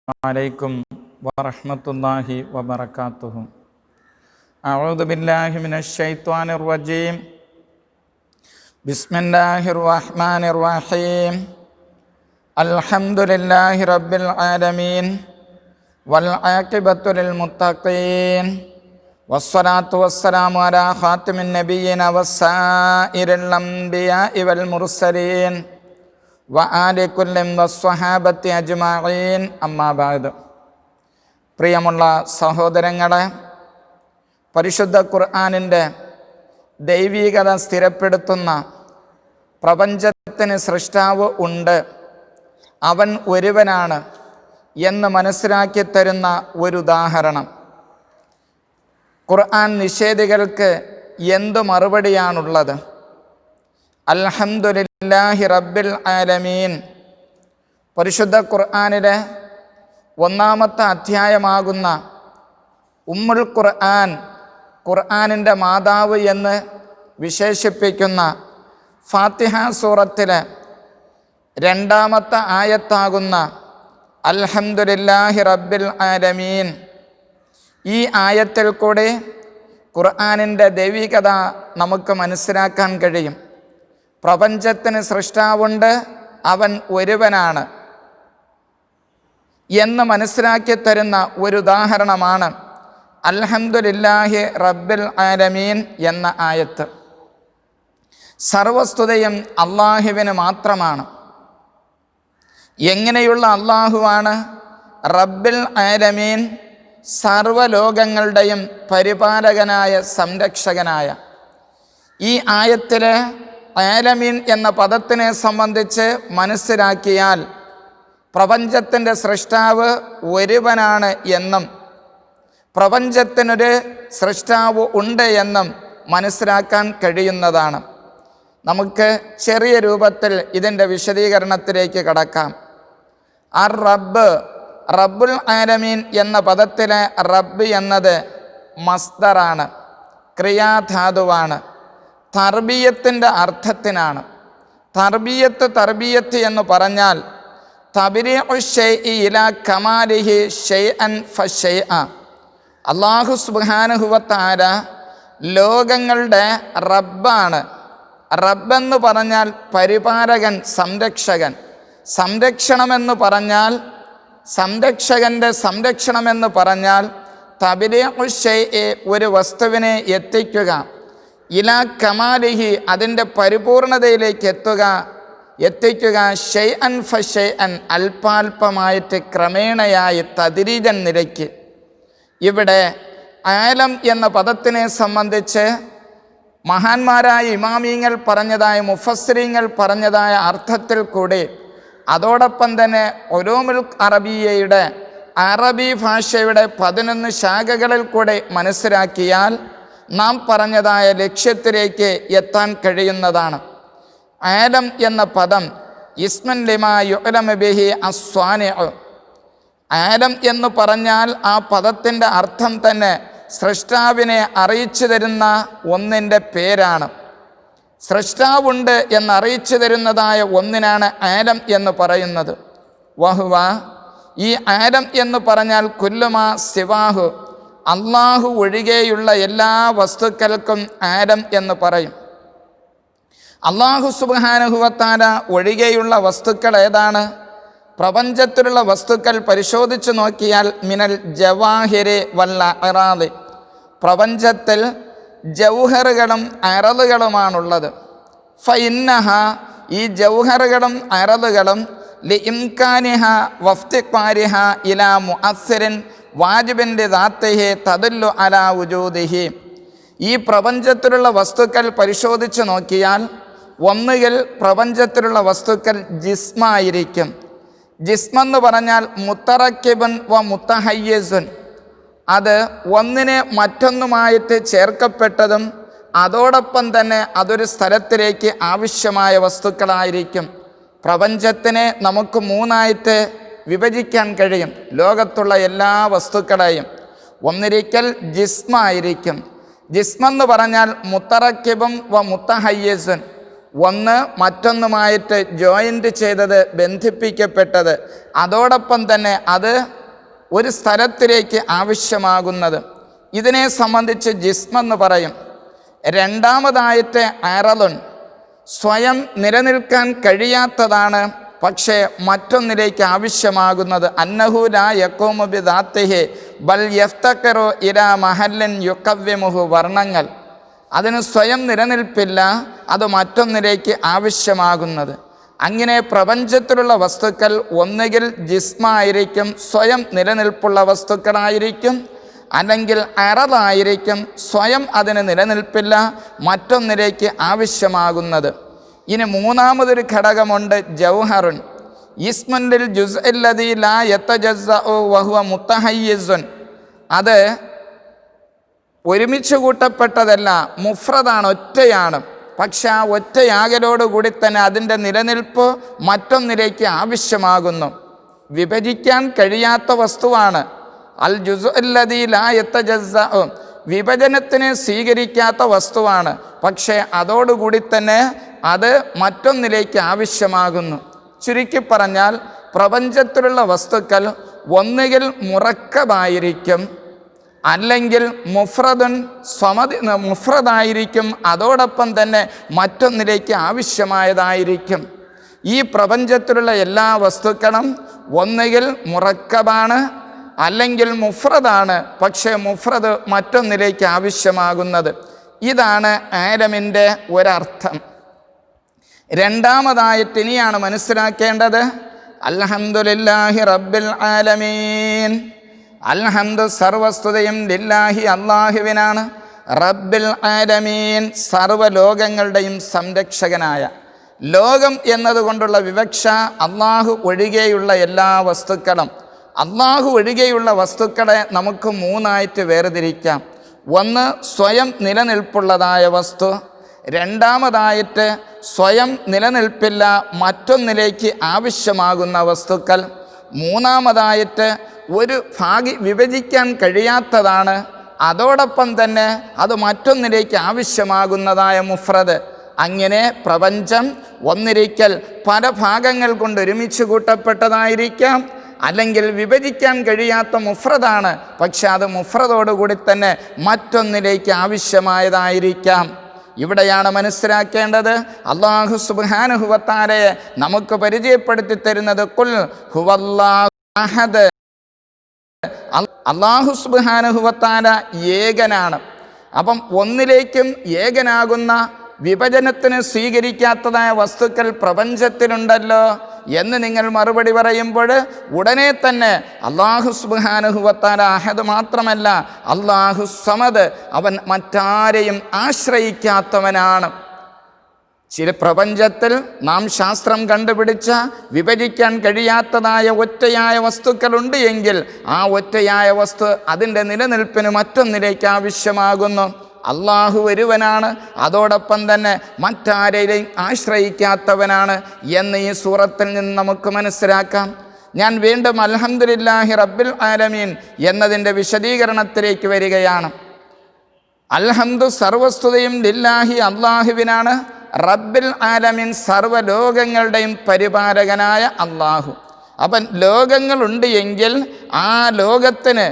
അലൈക്കും വറഹ്മത്തുള്ളാഹി വബറകാതുഹു. അഊദു ബില്ലാഹി മിനശ് ശൈത്വാനിർ റജീം. ബിസ്മില്ലാഹിർ റഹ്മാനിർ റഹീം. അൽഹംദുലില്ലാഹി റബ്ബിൽ ആലമീൻ വൽ ആഖിബത്തു ലിൽ മുത്തഖീൻ വസ്സലാത്തു വസ്സലാമു അലാ ഖാതിമിൻ നബിയ്യിന വസ്സായിരിൽ അംബിയാഇ വൽ മുർസലീൻ വആലി കുല്ലിൻ വസ്സഹാബത്തി അജ്മഈൻ. അമ്മാ ബഅദ്. പ്രിയമുള്ള സഹോദരങ്ങളെ, പരിശുദ്ധ ഖുർആനിൻ്റെ ദൈവീകത സ്ഥിരപ്പെടുത്തുന്ന പ്രപഞ്ചത്തിന് സൃഷ്ടാവ് ഉണ്ട്, അവൻ ഒരുവനാണ് എന്ന് മനസ്സിലാക്കി തരുന്ന ഒരു ഉദാഹരണം. ഖുർആൻ നിഷേധികൾക്ക് എന്തു മറുപടിയാണുള്ളത്? അൽഹംദുലില്ലാഹി റബ്ബിൽ ആലമീൻ. പരിശുദ്ധ ഖുർആനിലെ 1-ാമത്തെ അധ്യായമാകുന്ന ഉമ്മുൽ ഖുർആൻ, ഖുർആനിൻ്റെ മാതാവ് എന്ന് വിശേഷിപ്പിക്കുന്ന ഫാത്തിഹ സൂറത്തിലെ 2-ാമത്തെ ആയത്താകുന്ന അൽഹംദുലില്ലാഹി റബ്ബിൽ ആലമീൻ. ഈ ആയത്തിൽ കൂടി ഖുർആനിൻ്റെ ദൈവികത നമുക്ക് മനസ്സിലാക്കാൻ കഴിയും. പ്രപഞ്ചത്തിന് സൃഷ്ടാവുണ്ട്, അവൻ ഒരുവനാണ് എന്ന് മനസ്സിലാക്കി തരുന്ന ഒരു ഉദാഹരണമാണ് അൽഹംദുലില്ലാഹി റബ്ബിൽ ആലമീൻ എന്ന ആയത്ത്. സർവസ്തുതയും അള്ളാഹുവിന് മാത്രമാണ്. എങ്ങനെയുള്ള അള്ളാഹുവാണ്? റബ്ബിൽ ആലമീൻ, സർവലോകങ്ങളുടെയും പരിപാലകനായ സംരക്ഷകനായ. ഈ ആയത്തിലെ ആലമീൻ എന്ന പദത്തിനെ സംബന്ധിച്ച് മനസ്സിലാക്കിയാൽ പ്രപഞ്ചത്തിൻ്റെ സൃഷ്ടാവ് ഒരുവനാണ് എന്നും പ്രപഞ്ചത്തിനൊരു സൃഷ്ടാവ് ഉണ്ട് എന്നും മനസ്സിലാക്കാൻ കഴിയുന്നതാണ്. നമുക്ക് ചെറിയ രൂപത്തിൽ ഇതിൻ്റെ വിശദീകരണത്തിലേക്ക് കടക്കാം. റബ്ബുൽ ആലമീൻ എന്ന പദത്തിലെ റബ്ബ് എന്നത് മസ്ദറാണ്, ക്രിയാധാതുവാണ്, തർബിയത്തിൻ്റെ അർത്ഥത്തിനാണ്. തർബിയത്ത് എന്ന് പറഞ്ഞാൽ തബ്രീഉ ശൈഇ ഇലാ കമാലിഹി ശൈഅൻ ഫശൈഅ. അല്ലാഹു സുബ്ഹാനഹു വ തആല ലോകങ്ങളുടെ റബ്ബാണ്. റബ്ബെന്ന് പറഞ്ഞാൽ പരിപാലകൻ, സംരക്ഷകൻ. സംരക്ഷണമെന്ന് പറഞ്ഞാൽ, സംരക്ഷകൻ്റെ സംരക്ഷണമെന്ന് പറഞ്ഞാൽ തബ്രീഉ ശൈഇ, ഒരു വസ്തുവിനെ എത്തിക്കുക, ഇലാ കമാലിഹി, അതിൻ്റെ പരിപൂർണതയിലേക്ക് എത്തിക്കുക, ഷൈഅൻ ഫഷൈഅൻ, അല്പാൽപമായിട്ട് ക്രമേണയായി തദ്രീജൻ നിരക്ക്. ഇവിടെ ആലം എന്ന പദത്തിനെ സംബന്ധിച്ച് മഹാന്മാരായ ഇമാമീങ്ങൾ പറഞ്ഞതായ, മുഫസ്സിരീങ്ങൾ പറഞ്ഞതായ അർത്ഥത്തിൽ കൂടി അതോടൊപ്പം തന്നെ ഉലൂമുൽ അറബിയ്യയുടെ, അറബി ഭാഷയുടെ 11 ശാഖകളിൽ കൂടെ മനസ്സിലാക്കിയാൽ നാം പറഞ്ഞതായ ലക്ഷ്യത്തിലേക്ക് എത്താൻ കഴിയുന്നതാണ്. ആലം എന്ന പദം ഇസ്മുൻ ലിമാ യുഅലമു ബിഹി അസ്വാനിഉ. ആലം എന്ന് പറഞ്ഞാൽ ആ പദത്തിൻ്റെ അർത്ഥം തന്നെ സൃഷ്ടാവിനെ അറിയിച്ചു തരുന്ന ഒന്നിൻ്റെ പേരാണ്. സൃഷ്ടാവുണ്ട് എന്നറിയിച്ചു തരുന്നതായ ഒന്നിനാണ് ആലം എന്ന് പറയുന്നത്. വഹുവ, ഈ ആലം എന്ന് പറഞ്ഞാൽ കുല്ലുമാ സിവാഹു, അള്ളാഹു ഒഴികെയുള്ള എല്ലാ വസ്തുക്കൾക്കും ആലം എന്ന് പറയും. അള്ളാഹു സുബ്ഹാനഹു വ തആല ഒഴികെയുള്ള വസ്തുക്കൾ ഏതാണ്? പ്രപഞ്ചത്തിലുള്ള വസ്തുക്കൾ പരിശോധിച്ചു നോക്കിയാൽ മിനൽ ജവാഹിരി വല്ല അറാദ്, പ്രപഞ്ചത്തിൽ ജൗഹറുകളും അറളുകളുമാണുള്ളത്. ഫഇന്നഹ, ഈ ജൗഹറുകളും അറളുകളും ലിഇംകാനിഹ വഫ്തിഖാരിഹ ഇലാ മുഅസ്സിരിൻ വാജിബിൻ്റെ ദാത്തിഹി തദുല്ലു അലാ വുജൂദിഹി. ഈ പ്രപഞ്ചത്തിലുള്ള വസ്തുക്കൾ പരിശോധിച്ച് നോക്കിയാൽ ഒന്നുകിൽ പ്രപഞ്ചത്തിലുള്ള വസ്തുക്കൾ ജിസ്മായിരിക്കും. ജിസ്മെന്ന് പറഞ്ഞാൽ മുത്തറക്കിബുൻ വ മുത്തഹയ്യിസുൻ, അത് ഒന്നിനെ മറ്റൊന്നുമായിട്ട് ചേർക്കപ്പെട്ടതും അതോടൊപ്പം തന്നെ അതൊരു സ്ഥലത്തിലേക്ക് ആവശ്യമായ വസ്തുക്കളായിരിക്കും. പ്രപഞ്ചത്തിനെ നമുക്ക് 3ആയിട്ട് വിഭജിക്കാൻ കഴിയും. ലോകത്തുള്ള എല്ലാ വസ്തുക്കളെയും ഒന്നിരിക്കൽ ജിസ്മായിരിക്കും. ജിസ്മെന്ന് പറഞ്ഞാൽ മുത്തറക്കിബും വ മുത്തഹയ്യിസുൻ, ഒന്ന് മറ്റൊന്നുമായിട്ട് ജോയിൻ്റ് ചെയ്തത്, ബന്ധിപ്പിക്കപ്പെട്ടത്, അതോടൊപ്പം തന്നെ അത് ഒരു സ്ഥലത്തിലേക്ക് ആവശ്യമാകുന്നത്. ഇതിനെ സംബന്ധിച്ച് ജിസ്മെന്ന് പറയും. രണ്ടാമതായിട്ട് അറലുൻ, സ്വയം നിലനിൽക്കാൻ കഴിയാത്തതാണ് പക്ഷേ മറ്റൊന്നിലേക്ക് ആവശ്യമാകുന്നത്. അന്നഹു ലാ യഖൂമു ബിദാത്തിഹി ബൽ യഫ്തഖിറു ഇലാ മഹല്ലൻ യുഖവ്വിമുഹു, വർണ്ണങ്ങൾ അതിന് സ്വയം നിലനിൽപ്പില്ല, അത് മറ്റൊന്നിലേക്ക് ആവശ്യമാകുന്നത്. അങ്ങനെ പ്രപഞ്ചത്തിലുള്ള വസ്തുക്കൾ ഒന്നുകിൽ ജിസ്മായിരിക്കും, സ്വയം നിലനിൽപ്പുള്ള വസ്തുക്കളായിരിക്കും, അല്ലെങ്കിൽ അറലായിരിക്കും, സ്വയം അതിന് നിലനിൽപ്പില്ല, മറ്റൊന്നിലേക്ക് ആവശ്യമാകുന്നത്. ഇനി മൂന്നാമതൊരു ഘടകമുണ്ട്, ജൗഹറുൻ, ഇസ്മുൽ ജുസ്ഇ ലദീ ലാ യതജസ്സഉ വഹുവ മുത്തഹയ്യിസുൻ. അത് ഒരുമിച്ച് കൂട്ടപ്പെട്ടതല്ല, മുഫ്രദാണ്, ഒറ്റയാണ്. പക്ഷെ ആ ഒറ്റയാകലോടുകൂടി തന്നെ അതിൻ്റെ നിലനിൽപ്പ് മറ്റൊന്നിലേക്ക് ആവശ്യമാകുന്നു. വിഭജിക്കാൻ കഴിയാത്ത വസ്തുവാണ്. അൽ ജുസ്ഉ ലദീ ലാ യതജസ്സഉ, വിഭജനത്തിന് സ്വീകരിക്കാത്ത വസ്തുവാണ്. പക്ഷേ അതോടുകൂടി തന്നെ അത് മറ്റൊന്നിലേക്ക് ആവശ്യമാകുന്നു. ചുരുക്കി പറഞ്ഞാൽ പ്രപഞ്ചത്തിലുള്ള വസ്തുക്കൾ ഒന്നുകിൽ മുറക്കബായിരിക്കും, അല്ലെങ്കിൽ മുഫ്രദായിരിക്കും, അതോടൊപ്പം തന്നെ മറ്റൊന്നിലേക്ക് ആവശ്യമായതായിരിക്കും. ഈ പ്രപഞ്ചത്തിലുള്ള എല്ലാ വസ്തുക്കളും ഒന്നുകിൽ മുറക്കബാണ്, അല്ലെങ്കിൽ മുഫ്രദാണ്. പക്ഷേ മുഫ്രദ് മറ്റൊന്നിലേക്ക് ആവശ്യമാകുന്നത്. ഇതാണ് ആലമിൻ്റെ ഒരർത്ഥം. രണ്ടാമതായിട്ട് ഇനിയാണ് മനസ്സിലാക്കേണ്ടത്, അൽഹംദുലില്ലാഹി റബ്ബിൽ ആലമീൻ. അൽഹംദു, സർവസ്തുതയും, ലില്ലാഹി, അള്ളാഹുവിനാണ്, റബ്ബിൽ ആലമീൻ, സർവ്വലോകങ്ങളുടെയും സംരക്ഷകനായ. ലോകം എന്നതുകൊണ്ടുള്ള വിവക്ഷ അള്ളാഹു ഒഴികെയുള്ള എല്ലാ വസ്തുക്കളും. അള്ളാഹു ഒഴികെയുള്ള വസ്തുക്കളെ നമുക്ക് മൂന്നായിട്ട് വേർതിരിക്കാം. ഒന്ന്, സ്വയം നിലനിൽപ്പുള്ളതായ വസ്തു. രണ്ടാമതായിട്ട് സ്വയം നിലനിൽപ്പില്ല, മറ്റൊന്നിലേക്ക് ആവശ്യമാകുന്ന വസ്തുക്കൾ. മൂന്നാമതായിട്ട് ഒരു വിഭജിക്കാൻ കഴിയാത്തതാണ്, അതോടൊപ്പം തന്നെ അത് മറ്റൊന്നിലേക്ക് ആവശ്യമാകുന്നതായ മുഫ്രദ്. അങ്ങനെ പ്രപഞ്ചം ഒന്നിരിക്കൽ പല ഭാഗങ്ങൾ കൊണ്ട് ഒരുമിച്ച് കൂട്ടപ്പെട്ടതായിരിക്കാം, അല്ലെങ്കിൽ വിഭജിക്കാൻ കഴിയാത്ത മുഫ്രദാണ്, പക്ഷെ അത് മുഫ്രദോടുകൂടി തന്നെ മറ്റൊന്നിലേക്ക് ആവശ്യമായതായിരിക്കാം. ഇവിടെയാണ് മനസ്സിലാക്കേണ്ടത്, അല്ലാഹു സുബ്ഹാനഹു വ തആലയെ നമുക്ക് പരിചയപ്പെടുത്തി തരുന്നത് ഖുൽ ഹുവല്ലാഹു അഹദ്. അല്ലാഹു സുബ്ഹാനഹു വ തആല ഏകനാണ്. അപ്പം ഒന്നിലേക്കും ഏകനാകുന്ന, വിഭജനത്തിന് സ്വീകരിക്കാത്തതായ വസ്തുക്കൾ പ്രപഞ്ചത്തിലുണ്ടല്ലോ എന്ന് നിങ്ങൾ മറുപടി പറയുമ്പോൾ ഉടനെ തന്നെ അല്ലാഹു സുബ്ഹാനഹു വ തആല അഹദ് മാത്രമല്ല, അല്ലാഹു സമദ്, അവൻ മറ്റാരെയും ആശ്രയിക്കാത്തവനാണ്. ചില പ്രപഞ്ചത്തിൽ നാം ശാസ്ത്രം കണ്ടുപിടിച്ച വിഭജിക്കാൻ കഴിയാത്തതായ ഒറ്റയായ വസ്തുക്കളുണ്ട് എങ്കിൽ ആ ഒറ്റയായ വസ്തു അതിൻ്റെ നിലനിൽപ്പിന് മറ്റൊന്നിലേക്ക് ആവശ്യമാകുന്നു. അള്ളാഹു ഒരുവനാണ്, അതോടൊപ്പം തന്നെ മറ്റാരെയും ആശ്രയിക്കാത്തവനാണ് എന്ന് ഈ സൂറത്തിൽ നിന്ന് നമുക്ക് മനസ്സിലാക്കാം. ഞാൻ വീണ്ടും അൽഹംദുലില്ലാഹി റബ്ബിൽ ആലമീൻ എന്നതിൻ്റെ വിശദീകരണത്തിലേക്ക് വരികയാണ്. അൽഹംദു, സർവസ്തുതയും, ലില്ലാഹി, അള്ളാഹുവിനാണ്, റബ്ബിൽ ആലമീൻ, സർവ്വലോകങ്ങളുടെയും പരിപാലകനായ അള്ളാഹു. അപ്പം ലോകങ്ങളുണ്ട് എങ്കിൽ ആ ലോകത്തിന്,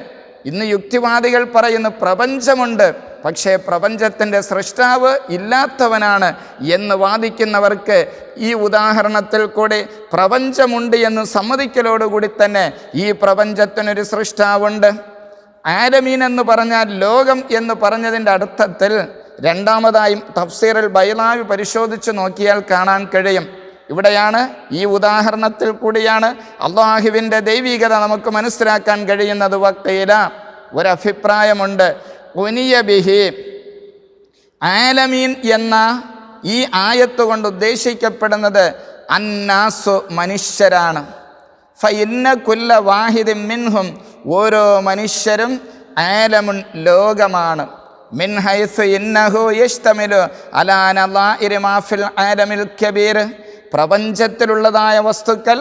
ഇന്ന് യുക്തിവാദികൾ പറയുന്നു പ്രപഞ്ചമുണ്ട്, പക്ഷേ പ്രപഞ്ചത്തിൻ്റെ സൃഷ്ടാവ് ഇല്ലാത്തവനാണ് എന്ന് വാദിക്കുന്നവർക്ക് ഈ ഉദാഹരണത്തിൽ കൂടി പ്രപഞ്ചമുണ്ട് എന്ന് സമ്മതിക്കലോടുകൂടി തന്നെ ഈ പ്രപഞ്ചത്തിനൊരു സൃഷ്ടാവുണ്ട്. ആലമീൻ എന്ന് പറഞ്ഞാൽ ലോകം എന്ന് പറഞ്ഞതിൻ്റെ അർത്ഥത്തിൽ രണ്ടാമതായും തഫ്സീറുൽ ബൈളാവി പരിശോധിച്ച് നോക്കിയാൽ കാണാൻ കഴിയും. ഇവിടെയാണ്, ഈ ഉദാഹരണത്തിൽ കൂടിയാണ് അള്ളാഹുവിൻ്റെ ദൈവികത നമുക്ക് മനസ്സിലാക്കാൻ കഴിയുന്നത്. വഖീല, ഒരഭിപ്രായമുണ്ട്, ഉനിയ ബിഹി, ആലമീൻ എന്ന ഈ ആയത്ത് കൊണ്ട് ഉദ്ദേശിക്കപ്പെടുന്നത് അന്നാസു, മനുഷ്യരാണ്. ഫഇന്ന കുല്ല വാഹിദിൻ മിൻഹും, ഓരോ മനുഷ്യരും ആലമുൻ, ലോകമാണ്. മിൻ ഹൈസു ഇന്നഹു യശ്തമിലു അലാ നളാഇരി മാ ഫിൽ ആലമിൽ കബീർ, പ്രപഞ്ചത്തിലുള്ളതായ വസ്തുക്കൾ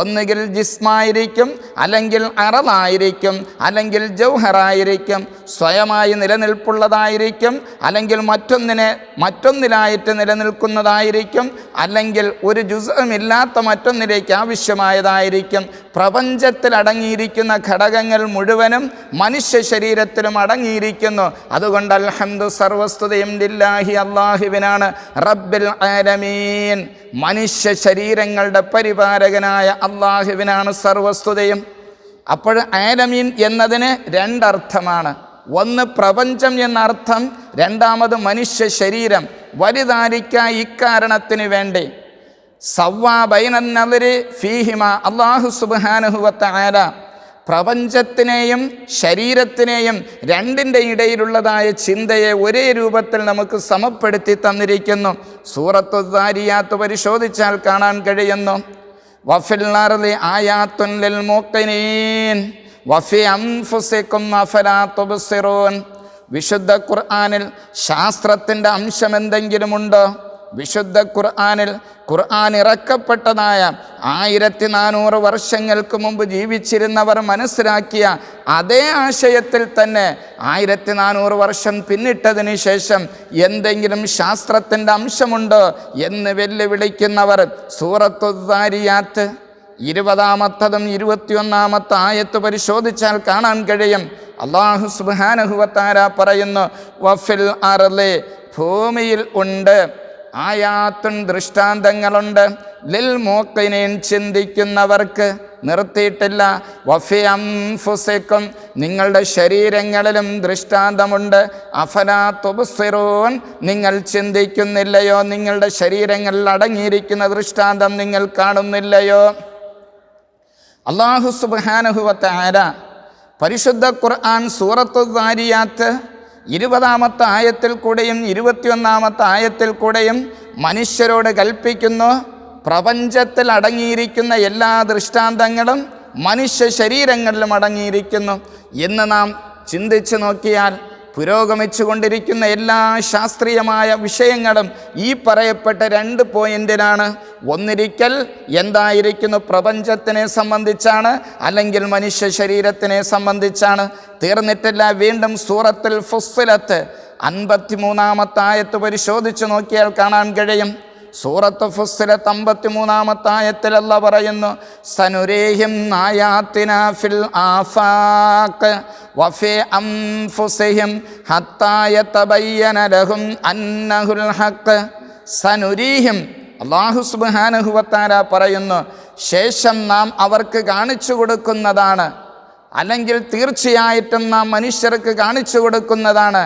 ഒന്നുകിൽ ജിസ്മായിരിക്കും, അല്ലെങ്കിൽ അറളായിരിക്കും, അല്ലെങ്കിൽ ജൗഹറായിരിക്കും, സ്വയമായി നിലനിൽപ്പുള്ളതായിരിക്കും, അല്ലെങ്കിൽ മറ്റൊന്നിലായിട്ട് നിലനിൽക്കുന്നതായിരിക്കും, അല്ലെങ്കിൽ ഒരു ജുസ്ഇല്ലാത്ത മറ്റൊന്നിലേക്ക് ആവശ്യമായതായിരിക്കും. പ്രപഞ്ചത്തിൽ അടങ്ങിയിരിക്കുന്ന ഘടകങ്ങൾ മുഴുവനും മനുഷ്യ ശരീരത്തിലും അടങ്ങിയിരിക്കുന്നു. അതുകൊണ്ട് അൽഹംദു, സർവസ്തുതയും ലില്ലാഹി, അല്ലാഹുവിനാണ്, റബ്ബിൽ ആലമീൻ, മനുഷ്യ ശരീരങ്ങളുടെ പരിപാലകനായ അല്ലാഹുവിനാണ് സർവസ്തുതയും. അപ്പോൾ ആലമീൻ എന്നതിന് രണ്ടർത്ഥമാണ്. ഒന്ന് പ്രപഞ്ചം എന്നർത്ഥം, രണ്ടാമത് മനുഷ്യ ശരീരം. വലുതാരിക്ക ഇക്കാരണത്തിന് വേണ്ടി സവ്വാ ബൈനൻ നദരി ഫീഹിമ, അല്ലാഹു സുബ്ഹാനഹു വ തആല പ്രപഞ്ചത്തിനെയും ശരീരത്തിനെയും രണ്ടിൻ്റെ ഇടയിലുള്ളതായ ചിന്തയെ ഒരേ രൂപത്തിൽ നമുക്ക് സമപ്പെടുത്തി തന്നിരിക്കുന്നു. സൂറത്തു ദാരിയാത്ത് പരിശോധിച്ചാൽ കാണാൻ കഴിയുന്നു, വഫിൽ അർളി ആയാത്തുൻ ലിൽ മുഖ്മിനീൻ വഫി അൻഫുസികും അഫലാ തുബ്സിറൂൻ. വിശുദ്ധ ഖുർആനിൽ ശാസ്ത്രത്തിൻ്റെ അംശം എന്തെങ്കിലുമുണ്ടോ? വിശുദ്ധ ഖുർആൻ ഇറക്കപ്പെട്ടതായ 1400 വർഷങ്ങൾക്ക് മുമ്പ് ജീവിച്ചിരുന്നവർ മനസ്സിലാക്കിയ അതേ ആശയത്തിൽ തന്നെ 1400 വർഷം പിന്നിട്ടതിന് ശേഷം എന്തെങ്കിലും ശാസ്ത്രത്തിൻ്റെ അംശമുണ്ടോ എന്ന് വെല്ലുവിളിക്കുന്നവർ സൂറത്തു ദാരിയാത്ത് 20-ാമത്തതും 21-ാമത്തെ ആയത്ത് പരിശോധിച്ചാൽ കാണാൻ കഴിയും. അല്ലാഹു സുബ്ഹാനഹു വ തആല പറയുന്നു, വഫിൽ അർളി, ഭൂമിയിൽ ഉണ്ട്, ആയാത്തുൻ, ദൃഷ്ടാന്തങ്ങളുണ്ട്, ലിൽ മുഖ്മിനീൻ, ചിന്തിക്കുന്നവർക്ക്. നിർത്തിയിട്ടില്ല, വഫി അൻഫുസികും, നിങ്ങളുടെ ശരീരങ്ങളിലും ദൃഷ്ടാന്തമുണ്ട്, അഫലാ തുബ്സിറൂൻ, നിങ്ങൾ ചിന്തിക്കുന്നില്ലയോ? നിങ്ങളുടെ ശരീരങ്ങളിൽ അടങ്ങിയിരിക്കുന്ന ദൃഷ്ടാന്തം നിങ്ങൾ കാണുന്നില്ലയോ? അല്ലാഹു സുബ്ഹാനഹു വ തആല പരിശുദ്ധ ഖുർആൻ സൂറത്തു ദാരിയാത്ത് 20-ാമത്തെ ആയത്തിൽ കൂടെയും 21-ാമത്തെ ആയത്തിൽ കൂടെയും മനുഷ്യരോട് കൽപ്പിക്കുന്നു, പ്രപഞ്ചത്തിൽ അടങ്ങിയിരിക്കുന്ന എല്ലാ ദൃഷ്ടാന്തങ്ങളും മനുഷ്യ ശരീരങ്ങളിലും അടങ്ങിയിരിക്കുന്നു. ഇന്ന് നാം ചിന്തിച്ചു നോക്കിയാൽ പുരോഗമിച്ചു കൊണ്ടിരിക്കുന്ന എല്ലാ ശാസ്ത്രീയമായ വിഷയങ്ങളും ഈ പറയപ്പെട്ട 2 പോയിന്റിലാണ്. ഒന്നിരിക്കൽ എന്തായിരിക്കുന്നു പ്രപഞ്ചത്തിനെ സംബന്ധിച്ചാണ്, അല്ലെങ്കിൽ മനുഷ്യ ശരീരത്തിനെ സംബന്ധിച്ചാണ്. തീർന്നിട്ടില്ല, വീണ്ടും സൂറത്തുൽ ഫുസ്സിലത്ത് 53-ാമത്തെ ആയത്ത് പരിശോധിച്ച് നോക്കിയാൽ കാണാൻ കഴിയും. സൂറത്ത് ഫുസ്സിലത്ത് 53-ാമത്തെ ആയത്തിൽ അല്ലാഹ് പറയുന്നു, സനുരീഹിം ആയാതിനാ ഫിൽ ആഫാഖ് വഫി അൻഫുസിഹിം ഹത്താ യതബയ്യന ലഹും അന്നഹുൽ ഹഖ്. സനുരീഹിം, അല്ലാഹു സുബ്ഹാനഹു വ തആല പറയുന്നു, ശേഷം നാം അവർക്ക് കാണിച്ചു കൊടുക്കുന്നതാണ്, അല്ലെങ്കിൽ തീർച്ചയായിട്ടും നാം മനുഷ്യർക്ക് കാണിച്ചു കൊടുക്കുന്നതാണ്,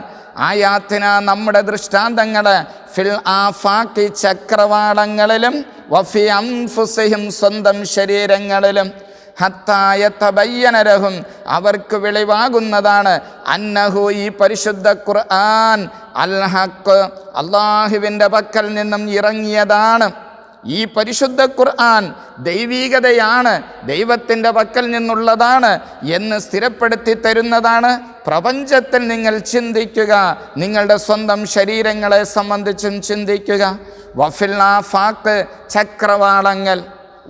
ആയാത്തിന, നമ്മുടെ ദൃഷ്ടാന്തങ്ങള്, ഫിൽ ആഫാഖി, ചക്രവാളങ്ങളിലും, വഫി അൻഫുസിഹിം, സ്വന്തം ശരീരങ്ങളിലും, ഹത്താ യതബയ്യന ലഹും, അവർക്ക് വെളിവാകുന്നതാണ്, അന്നഹു, ഈ പരിശുദ്ധ ഖുർആൻ, അൽ ഹഖ്, അല്ലാഹുവിൻ്റെ പക്കൽ നിന്നും ഇറങ്ങിയതാണ്. ഈ പരിശുദ്ധ ഖുർആൻ ദൈവീകതയാണ്, ദൈവത്തിൻ്റെ പക്കൽ നിന്നുള്ളതാണ് എന്ന് സ്ഥിരപ്പെടുത്തി തരുന്നതാണ്. പ്രപഞ്ചത്തിൽ നിങ്ങൾ ചിന്തിക്കുക, നിങ്ങളുടെ സ്വന്തം ശരീരങ്ങളെ സംബന്ധിച്ചും ചിന്തിക്കുക. വഫിൽ ആഫാഖ്, ചക്രവാളങ്ങൾ.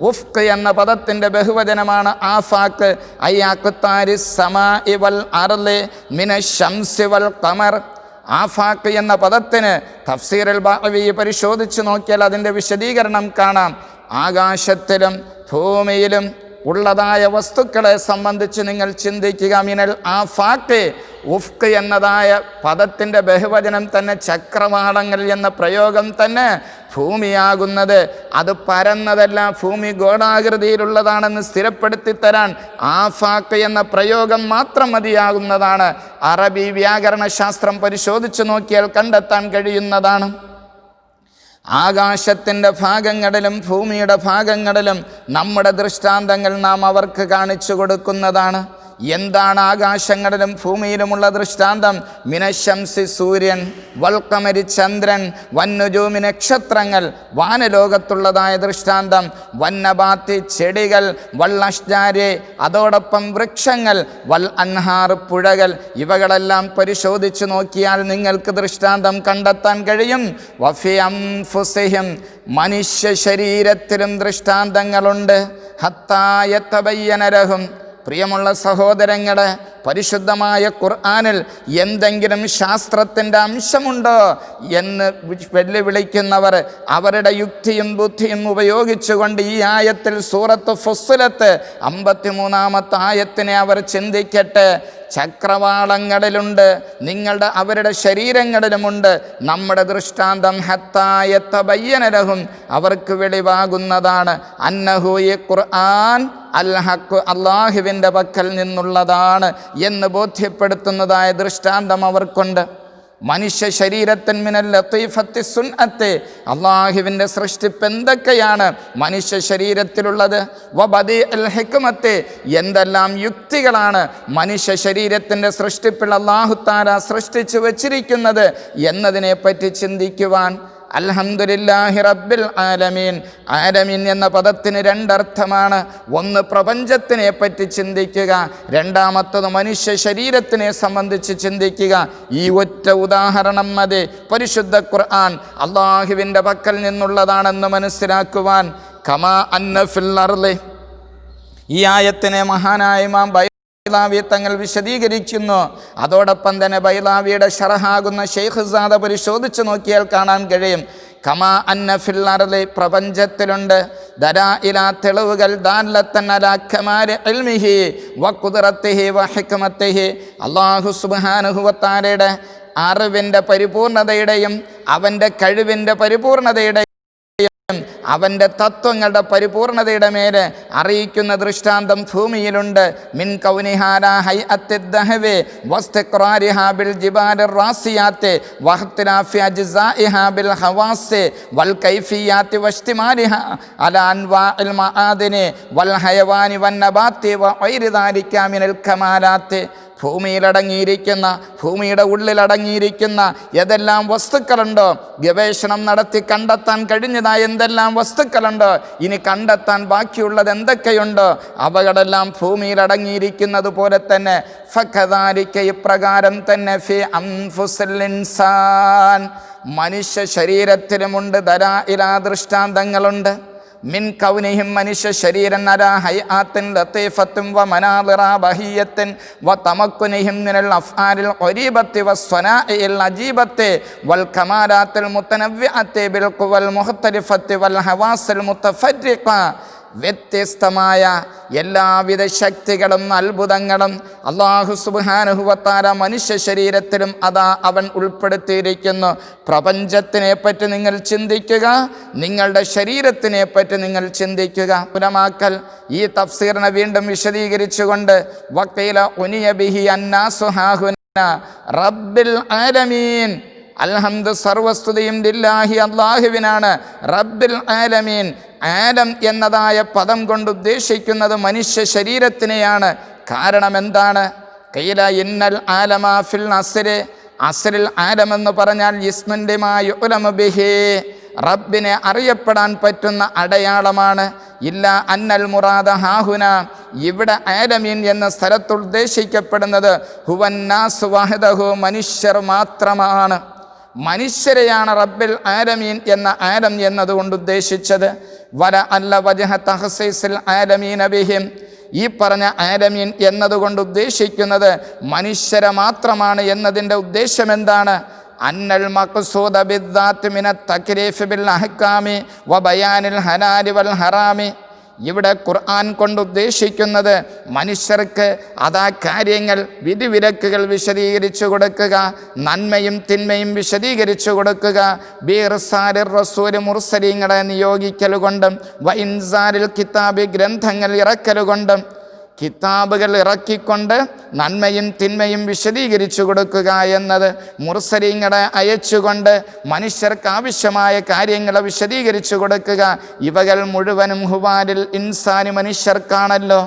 ഉഫ്ഖ് എന്ന പദത്തിൻ്റെ ബഹുവചനമാണ് ആഫാഖ്. അയ്യാഖ്താരി സമാഇ വൽ അർളി മിനശ് ശംസി വൽ ഖമർ. ആഫാഖ് എന്ന പദത്തിന് തഫ്സീറുൽ ബഅവി പരിശോധിച്ച് നോക്കിയാൽ അതിൻ്റെ വിശദീകരണം കാണാം. ആകാശത്തിലും ഭൂമിയിലും ഉള്ളതായ വസ്തുക്കളെ സംബന്ധിച്ച് നിങ്ങൾ ചിന്തിക്കുക. മിനൽ ആഫാഖ്, ഉഫ്ഖ് എന്നതായ പദത്തിൻ്റെ ബഹുവചനം തന്നെ ചക്രവാളങ്ങൾ എന്ന പ്രയോഗം തന്നെ ഭൂമിയാകുന്നത് അത് പരന്നതല്ല, ഭൂമി ഗോളാകൃതിയിലുള്ളതാണെന്ന് സ്ഥിരപ്പെടുത്തി തരാൻ ആഫാഖ് എന്ന പ്രയോഗം മാത്രം മതിയാകുന്നതാണ്. അറബി വ്യാകരണ ശാസ്ത്രം പരിശോധിച്ച് നോക്കിയാൽ കണ്ടെത്താൻ കഴിയുന്നതാണ്. ആകാശത്തിൻ്റെ ഭാഗങ്ങളിലും ഭൂമിയുടെ ഭാഗങ്ങളിലും നമ്മുടെ ദൃഷ്ടാന്തങ്ങൾ നാം അവർക്ക് കാണിച്ചു കൊടുക്കുന്നതാണ്. എന്താണ് ആകാശങ്ങളിലും ഭൂമിയിലുമുള്ള ദൃഷ്ടാന്തം? മിനശംസി സൂര്യൻ, വൽക്കമരി ചന്ദ്രൻ, വന്നുജൂമി നക്ഷത്രങ്ങൾ, വാനലോകത്തുള്ളതായ ദൃഷ്ടാന്തം, വന്നബാത്തി ചെടികൾ, വല്ലഷ്ജാരെ അതോടൊപ്പം വൃക്ഷങ്ങൾ, വൽ അൻഹാർ പുഴകൾ. ഇവകളെല്ലാം പരിശോധിച്ചു നോക്കിയാൽ നിങ്ങൾക്ക് ദൃഷ്ടാന്തം കണ്ടെത്താൻ കഴിയും. വഫി അൻഫുസിഹിം, മനുഷ്യ ശരീരത്തിലും ദൃഷ്ടാന്തങ്ങളുണ്ട്. ഹത്താ യതബയ്യന ലഹും. പ്രിയമുള്ള സഹോദരങ്ങളെ, പരിശുദ്ധമായ ഖുർആനിൽ എന്തെങ്കിലും ശാസ്ത്രത്തിൻ്റെ അംശമുണ്ടോ എന്ന് വെല്ലുവിളിക്കുന്നവർ അവരുടെ യുക്തിയും ബുദ്ധിയും ഉപയോഗിച്ചുകൊണ്ട് ഈ ആയത്തിൽ സൂറത്ത് ഫുസ്സിലത്ത് 53-ാമത്തെ ആയത്തിനെ അവർ ചിന്തിക്കട്ടെ. ചക്രവാളങ്ങളിലുണ്ട്, അവരുടെ ശരീരങ്ങളിലുമുണ്ട്. നമ്മുടെ ദൃഷ്ടാന്തം ഹത്തായത്തബയ്യന ലഹും, അവർക്ക് വെളിവാകുന്നതാണ്. അന്നഹു, ഈ ഖുർആൻ അൽ ഹഖ്, അല്ലാഹുവിൻ്റെ പക്കൽ നിന്നുള്ളതാണ് എന്ന് ബോധ്യപ്പെടുത്തുന്നതായ ദൃഷ്ടാന്തം അവർക്കുണ്ട്. മനുഷ്യ ശരീരത്തിൻ മിനൽ ലത്തീഫത്തി സുന്നത്തെ, അള്ളാഹുവിൻ്റെ സൃഷ്ടിപ്പ് എന്തൊക്കെയാണ് മനുഷ്യ ശരീരത്തിലുള്ളത്. വബദീ അൽ ഹിക്മത്തെ, എന്തെല്ലാം യുക്തികളാണ് മനുഷ്യ ശരീരത്തിൻ്റെ സൃഷ്ടിപ്പിൽ അല്ലാഹു തആല സൃഷ്ടിച്ചു വച്ചിരിക്കുന്നത് എന്നതിനെ പറ്റി ചിന്തിക്കുവാൻ. അൽഹംദുലില്ലാഹി റബ്ബിൽ ആലമീൻ. ആലമീൻ എന്ന പദത്തിന് രണ്ടർത്ഥമാണ്. ഒന്ന് പ്രപഞ്ചത്തിനെ പറ്റി ചിന്തിക്കുക, രണ്ടാമത്തത് മനുഷ്യ ശരീരത്തിനെ സംബന്ധിച്ച് ചിന്തിക്കുക. ഈ ഒറ്റ ഉദാഹരണം മതി പരിശുദ്ധ ഖുർആൻ അള്ളാഹുവിൻ്റെ പക്കൽ നിന്നുള്ളതാണെന്ന് മനസ്സിലാക്കുവാൻ. കമാ അന്ന ഫിൽ അർളി, ഈ ആയത്തിനെ മഹാനായ ഇമാം ബൈളാവി തങ്ങൾ വിശദീകരിക്കുന്നു. അതോടൊപ്പം തന്നെ ബൈളാവിയുടെ ശറഹാകുന്ന ശൈഖ് സാദ പരിശോധിച്ച് നോക്കിയാൽ കാണാൻ കഴിയും. കമാ അന്ന ഫിൽ അർളി, പ്രപഞ്ചത്തിലുണ്ട് ദലായില, തെളിവുകൾ, ദാലത്തൻ അലാ കമാലി ഇൽമിഹി വ ഖുദ്റത്തിഹി വ ഹിക്മത്തിഹി, അല്ലാഹു സുബ്ഹാനഹു വ തആലയുടെ അറിവിൻ്റെ പരിപൂർണതയുടെയും അവൻ്റെ കഴിവിൻ്റെ പരിപൂർണതയുടെയും അവൻ്റെ തത്വങ്ങളുടെ പരിപൂർണതയുടെ മേലെ അറിയിക്കുന്ന ദൃഷ്ടാന്തം ഭൂമിയിലുണ്ട്. മിൻ കൗനിഹാല ഹൈഅത്തിദ് ദഹവി വസ്തിഖ്റാരിഹാ ബിൽ ജിബാലിർ റാസിയാത്തി വഖ്തിലാഫി അജ്സാഇഹാ ബിൽ ഹവാസി വൽ കൈഫിയാത്തി വഇജ്തിമാലിഹാ അലാ അൻവാഇൽ മആദിനി വൽ ഹയവാനി വൻ നബാത്തി വ ഗൈരി ദാലിക മിനൽ കമാലാത്തി. ഭൂമിയിലടങ്ങിയിരിക്കുന്ന, ഭൂമിയുടെ ഉള്ളിലടങ്ങിയിരിക്കുന്ന ഏതെല്ലാം വസ്തുക്കളുണ്ടോ, ഗവേഷണം നടത്തി കണ്ടെത്താൻ കഴിഞ്ഞതായ എന്തെല്ലാം വസ്തുക്കളുണ്ടോ, ഇനി കണ്ടെത്താൻ ബാക്കിയുള്ളത് എന്തൊക്കെയുണ്ടോ, അവകളെല്ലാം ഭൂമിയിലടങ്ങിയിരിക്കുന്നത് പോലെ തന്നെ ഫകദാലിക, ഇപ്രകാരം തന്നെ ഫി അൻഫുസിൽ ഇൻസാൻ, മനുഷ്യ ശരീരത്തിലുമുണ്ട് ദലായില, ദൃഷ്ടാന്തങ്ങളുണ്ട്. മിൻ കൗനിഹിം, മനുഷ്യ ശരീരൻ അലാ ഹൈആത്തിൻ ലത്തീഫത്തിൻ വ മനാളിറ ബഹിയത്തിൻ വ തമക്കുനിഹിം മിനൽ അഫ്ആലിൽ ഖരീബത്തി വസ്സനാഇൽ അജീബത്തി വൽ കമാലാത്തിൽ മുതനവ്വിഅത്തി ബിൽ ഖുവൽ മുഖ്തലിഫത്തി വൽ ഹവാസിൽ മുതഫരിഖ. വ്യത്യസ്തമായ എല്ലാവിധ ശക്തികളും അത്ഭുതങ്ങളും അല്ലാഹു സുബ്ഹാനഹു വ തആല മനുഷ്യ ശരീരത്തിലും അതാ അവൻ ഉൾപ്പെടുത്തിയിരിക്കുന്നു. പ്രപഞ്ചത്തിനെ പറ്റി നിങ്ങൾ ചിന്തിക്കുക, നിങ്ങളുടെ ശരീരത്തിനെ പറ്റി നിങ്ങൾ ചിന്തിക്കുക. ഉലമാക്കൾ ഈ തഫ്സീറിനെ വീണ്ടും വിശദീകരിച്ചുകൊണ്ട് വഖീല ഉനിയ ബിഹി അന്നാസു ഹാഹുന റബ്ബിൽ ആലമീൻ, അൽഹംദു, സർവസ്തുതിയും ലില്ലാഹി, അല്ലാഹുവിനാണ്. റബ്ബിൽ ആലമീൻ, ആലം എന്നതായ പദം കൊണ്ട് ഉദ്ദേശിക്കുന്നത് മനുഷ്യ ശരീരത്തിനെയാണ്. കാരണം എന്താണ്? ഖീല ഇന്നൽ ആലമാ ഫിൽ അസ്രി, അസ്രിൽ ആലമെന്ന് പറഞ്ഞാൽ ഇസ്മുൻ ലിമാ യുഅലമു ബിഹി, റബ്ബിനെ അറിയപ്പെടാൻ പറ്റുന്ന അടയാളമാണ്. ഇല്ല അന്നൽ മുറാദ ഹാഹുന, ഇവിടെ ആലമീൻ എന്ന സ്ഥലത്ത് ഉദ്ദേശിക്കപ്പെടുന്നത് ഹുവന്നാസ് വഹദഹു, മനുഷ്യർ മാത്രമാണ്. മനുഷ്യരെയാണ് റബ്ബിൽ ആലമീൻ എന്ന ആലം എന്നതുകൊണ്ട് ഉദ്ദേശിച്ചത്. വല അല്ല വജഹ തഖ്സീസിൽ ആലമീന ബിഹിം, ഈ പറഞ്ഞ ആലമീൻ എന്നതുകൊണ്ട് ഉദ്ദേശിക്കുന്നത് മനുഷ്യരെ മാത്രമാണ് എന്നതിൻ്റെ ഉദ്ദേശം എന്താണ്? അന്നൽ മഖ്സൂദ ബിദ്ദാത്ത് മിനത് തക്രീഫ് ബിൽ അഹ്കാമി വ ബയാനിൽ ഹലാലി വൽ ഹറാമി, ഇവിടെ ഖുർആൻ കൊണ്ട് ഉദ്ദേശിക്കുന്നത് മനുഷ്യർക്ക് അതാ കാര്യങ്ങൾ, വിധിവിലക്കുകൾ വിശദീകരിച്ചു കൊടുക്കുക, നന്മയും തിന്മയും വിശദീകരിച്ചു കൊടുക്കുക. ബിർസാലിർ റസൂൽ, മുർസലീങ്ങളെ നിയോഗിക്കലുകൊണ്ടും വ ഇൻസാലിൽ കിതാബ്, ഗ്രന്ഥങ്ങൾ ഇറക്കലുകൊണ്ടും, കിതാബുകൾ ഇറക്കിക്കൊണ്ട് നന്മയും തിന്മയും വിശദീകരിച്ചു കൊടുക്കുക എന്നത്, മുർസലീങ്ങളെ അയച്ചുകൊണ്ട് മനുഷ്യർക്ക് ആവശ്യമായ കാര്യങ്ങളെ വിശദീകരിച്ചു കൊടുക്കുക, ഇവകൾ മുഴുവനും ഹുവാലിൽ ഇൻസാനി, മനുഷ്യർക്കാണല്ലോ.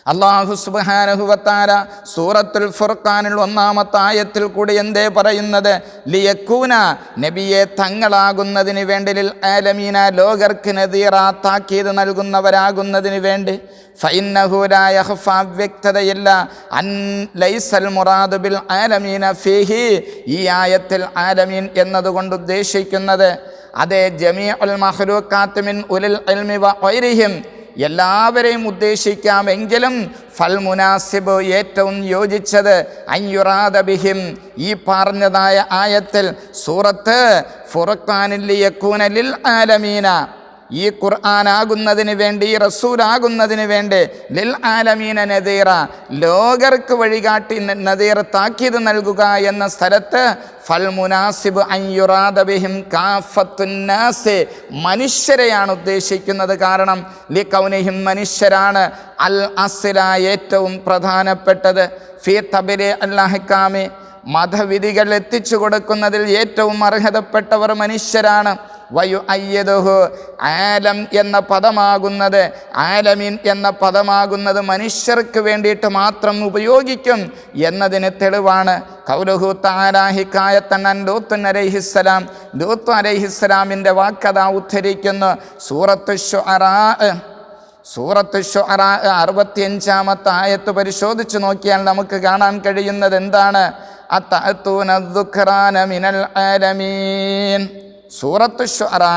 അല്ലാഹു സുബ്ഹാനഹു വ തആല സൂറത്തുൽ ഫുർഖാനിൽ 1-ാമത്തെ ആയത്തിൽ കൂടി എന്തേ പറയുന്നത്? ലിയകൂന, നബിയെ തങ്ങളാകുന്നതിന് വേണ്ടി, ലിൽ ആലമീന, ലോകർക്ക് നദീറ, താക്കീത് നൽകുന്നവരാകുന്നതിന് വേണ്ടി. ഫഇന്നഹു ലാ യഖ്ഫ, വ്യക്തതയില്ല, അൻ ലൈസൽ മുറാദു ബിൽ ആലമീന ഫീഹി, ഈ ആയത്തിൽ ആലമീൻ എന്നതുകൊണ്ട് ഉദ്ദേശിക്കുന്നത് അതേ ജമീഉൽ മഖ്ലൂഖാത്ത് മിൻ ഉലിൽ ഇൽമി വ ഗൈരിഹിം, എല്ലാവരെയും ഉദ്ദേശിക്കാമെങ്കിലും ഫൽ മുനാസിബ്, ഏറ്റവും യോജിച്ചത്, അൻയുറാദ ബിഹിം, ഈ പറഞ്ഞതായ ആയത്തിൽ സൂറത്ത് ഫുർഖാനിൽ യകൂന ലിൽ ആലമീന, ഈ ഖുർആനാകുന്നതിന് വേണ്ടി, ഈ റസൂലാകുന്നതിന് വേണ്ടി, ലിൽ ആലമീന നദീറ, ലോകർക്ക് വഴികാട്ടി നദീർ, താക്കീത് നൽകുക എന്ന സ്ഥലത്ത് ഫൽ മുനാസിബ് അൻയുറാദ ബിഹിം കാഫത്തുന്നാസ്, മനുഷ്യരെയാണ് ഉദ്ദേശിക്കുന്നത്. കാരണം ലികൗനിഹിം, മനുഷ്യരാണ്, അൽ അസ്ല, ഏറ്റവും പ്രധാനപ്പെട്ടത്, ഫീ തബ്ലീ അൽ അഹ്കാമി, മതവിധികൾ എത്തിച്ചു കൊടുക്കുന്നതിൽ ഏറ്റവും അർഹതപ്പെട്ടവർ മനുഷ്യരാണ്. വയു അയ്യദുഹു, ആലം എന്ന പദമാകുന്നത്, ആലമീൻ എന്ന പദമാകുന്നത് മനുഷ്യർക്ക് വേണ്ടിയിട്ട് മാത്രം ഉപയോഗിക്കും എന്നതിന് തെളിവാണ് ഖൗലുഹു തആല ഹികായത്തൻ അൻ ലൂത്ത് അലൈഹിസ്സലാം, ലൂത്ത് അലൈഹിസ്സലാമിൻ്റെ വാക്കഥ ഉദ്ധരിക്കുന്നു. സൂറത്തു ശുഅറാ 65-ാമത്തെ ആയത്ത് പരിശോധിച്ച് നോക്കിയാൽ നമുക്ക് കാണാൻ കഴിയുന്നത് എന്താണ്? അത്തഅതൂന ദുഖ്റാന മിനൽ ആലമീൻ. സൂറത്തു ശുഅറാ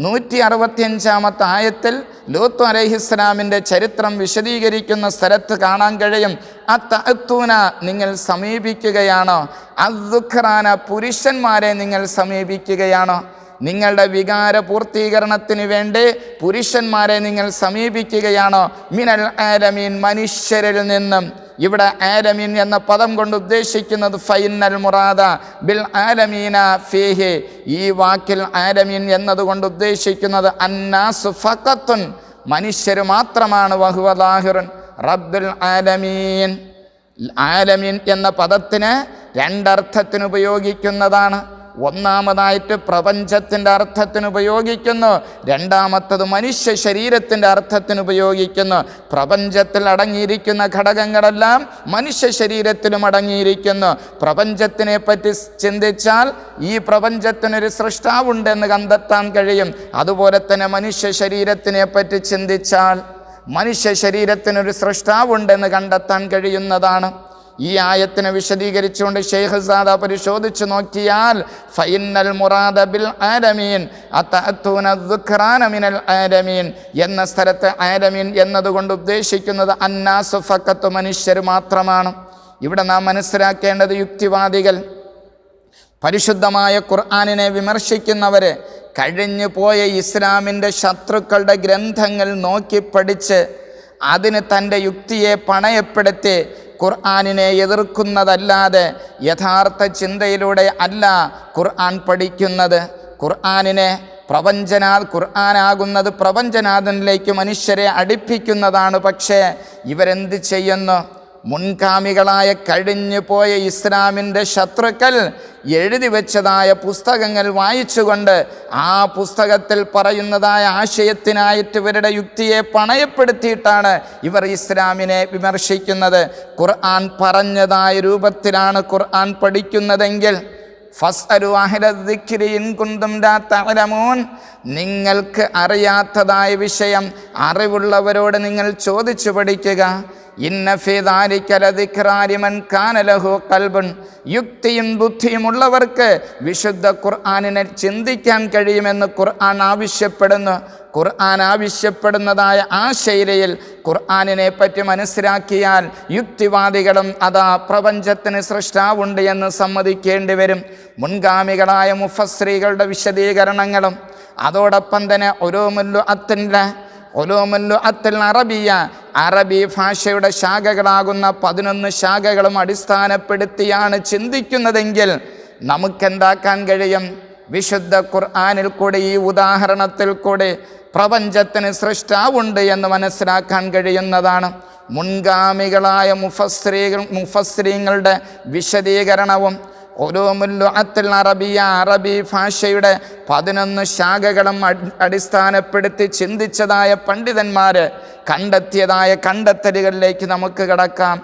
165-ാമത്തെ ആയത്തിൽ ലൂത്ത് അലൈഹിസ്സലാമിൻ്റെ ചരിത്രം വിശദീകരിക്കുന്ന സ്ഥലത്ത് കാണാൻ കഴിയും. അത്തഅതൂന, നിങ്ങൾ സമീപിക്കുകയാണോ, അദ്ദുഖ്റാന, പുരുഷന്മാരെ നിങ്ങൾ സമീപിക്കുകയാണോ, നിങ്ങളുടെ വികാര പൂർത്തീകരണത്തിന് വേണ്ടി പുരുഷന്മാരെ നിങ്ങൾ സമീപിക്കുകയാണോ, മിനൽ ആലമീൻ, മനുഷ്യരിൽ നിന്നും. ഇവിടെ ആലമീൻ എന്ന പദം കൊണ്ട് ഉദ്ദേശിക്കുന്നത് ഫൈനൽ മുറാദ ബിൽ ആലമീന ഫീഹി, ഈ വാക്കിൽ ആലമീൻ എന്നതുകൊണ്ട് ഉദ്ദേശിക്കുന്നത് അന്നാസു ഫഖത്തുൻ, മനുഷ്യർ മാത്രമാണ്. വഹുവ ളാഹിറുൻ റബ്ബുൽ ആലമീൻ. ആലമീൻ എന്ന പദത്തിന് രണ്ടർത്ഥത്തിന് ഉപയോഗിക്കുന്നതാണ്. ഒന്നാമതായിട്ട് പ്രപഞ്ചത്തിൻ്റെ അർത്ഥത്തിന് ഉപയോഗിക്കുന്നു, രണ്ടാമത്തത് മനുഷ്യ ശരീരത്തിൻ്റെ അർത്ഥത്തിന് ഉപയോഗിക്കുന്നു. പ്രപഞ്ചത്തിൽ അടങ്ങിയിരിക്കുന്ന ഘടകങ്ങളെല്ലാം മനുഷ്യ ശരീരത്തിലും അടങ്ങിയിരിക്കുന്നു. പ്രപഞ്ചത്തിനെ പറ്റി ചിന്തിച്ചാൽ ഈ പ്രപഞ്ചത്തിനൊരു സൃഷ്ടാവുണ്ടെന്ന് കണ്ടെത്താൻ കഴിയും. അതുപോലെ തന്നെ മനുഷ്യ ശരീരത്തിനെ പറ്റി ചിന്തിച്ചാൽ മനുഷ്യ ശരീരത്തിനൊരു സൃഷ്ടാവുണ്ടെന്ന് കണ്ടെത്താൻ കഴിയുന്നതാണ്. ഈ ആയത്തിനെ വിശദീകരിച്ചുകൊണ്ട് ശൈഖ് സാദ പരിശോധിച്ചു നോക്കിയാൽ ഫൈനൽ മുറാദ ബിൽ ആലമീൻ അതഅതൂന ദുഖ്റാന മിനൽ ആലമീൻ എന്ന സ്ഥലത്ത് ആലമീൻ എന്നതുകൊണ്ട് ഉദ്ദേശിക്കുന്നത് അന്നാസു ഫഖത്ത്, മനുഷ്യർ മാത്രമാണ്. ഇവിടെ നാം മനസ്സിലാക്കേണ്ടത്, യുക്തിവാദികൾ, പരിശുദ്ധമായ ഖുർആനിനെ വിമർശിക്കുന്നവരെ, കഴിഞ്ഞു പോയ ഇസ്ലാമിൻ്റെ ശത്രുക്കളുടെ ഗ്രന്ഥങ്ങൾ നോക്കി പഠിച്ച് അതിന് തൻ്റെ യുക്തിയെ പണയപ്പെടുത്തി ഖുർആനിനെ എതിർക്കുന്നതല്ലാതെ യഥാർത്ഥ ചിന്തയിലൂടെ അല്ല ഖുർആൻ പഠിക്കുന്നത്. ഖുർആനാകുന്നത് പ്രപഞ്ചനാഥനിലേക്ക് മനുഷ്യരെ അടുപ്പിക്കുന്നതാണ്. പക്ഷേ ഇവരെന്ത് ചെയ്യുന്നു? മുൻഗാമികളായ കഴിഞ്ഞു പോയ ഇസ്ലാമിൻ്റെ ശത്രുക്കൾ എഴുതി വെച്ചതായ പുസ്തകങ്ങൾ വായിച്ചുകൊണ്ട് ആ പുസ്തകത്തിൽ പറയുന്നതായ ആശയത്തിനായിട്ട് ഇവരുടെ യുക്തിയെ പണയപ്പെടുത്തിയിട്ടാണ് ഇവർ ഇസ്ലാമിനെ വിമർശിക്കുന്നത്. ഖുർആൻ പറഞ്ഞതായ രൂപത്തിലാണ് ഖുർആൻ പഠിക്കുന്നതെങ്കിൽ ഫസ്അലു അഹ്ല ദിക്രി ഇൻ കുന്തും ലാ തഅലമൂൻ, നിങ്ങൾക്ക് അറിയാത്തതായ വിഷയം അറിവുള്ളവരോട് നിങ്ങൾ ചോദിച്ചു പഠിക്കുക. ഇന്ന ഫീ ദാലിക ലദിക്റാ ലിമൻ കാന ലഹു ഖൽബുൻ, യുക്തിയും ബുദ്ധിയും ഉള്ളവർക്ക് വിശുദ്ധ ഖുർആനിനെ ചിന്തിക്കാൻ കഴിയുമെന്ന് ഖുർആൻ ആവശ്യപ്പെടുന്നു. ഖുർആൻ ആവശ്യപ്പെടുന്നതായ ആ ശൈലിയിൽ ഖുർആനിനെ പറ്റി മനസ്സിലാക്കിയാൽ യുക്തിവാദികളും അതാ പ്രപഞ്ചത്തിന് സൃഷ്ടാവുണ്ട് എന്ന് സമ്മതിക്കേണ്ടി വരും. മുൻഗാമികളായ മുഫസ്സിറുകളുടെ വിശദീകരണങ്ങളും അതോടൊപ്പം തന്നെ ഉലൂമുൽ അറബിയ, അറബി ഭാഷയുടെ ശാഖകളാകുന്ന 11 ശാഖകളും അടിസ്ഥാനപ്പെടുത്തിയാണ് ചിന്തിക്കുന്നതെങ്കിൽ നമുക്കെന്താക്കാൻ കഴിയും? വിശുദ്ധ ഖുർആനിൽ കൂടി, ഈ ഉദാഹരണത്തിൽ കൂടി പ്രപഞ്ചത്തിന് സൃഷ്ടാവുണ്ട് എന്ന് മനസ്സിലാക്കാൻ കഴിയുന്നതാണ്. മുൻഗാമികളായ മുഫസ്സിറുകളുടെ വിശദീകരണവും ഉലൂമുൽ ലുഅത്തിൽ അറബിയ, അറബി ഭാഷയുടെ 11 ശാഖകളും അടിസ്ഥാനപ്പെടുത്തി ചിന്തിച്ചതായ പണ്ഡിതന്മാർ കണ്ടെത്തിയതായ കണ്ടെത്തലുകളിലേക്ക് നമുക്ക് കടക്കാം.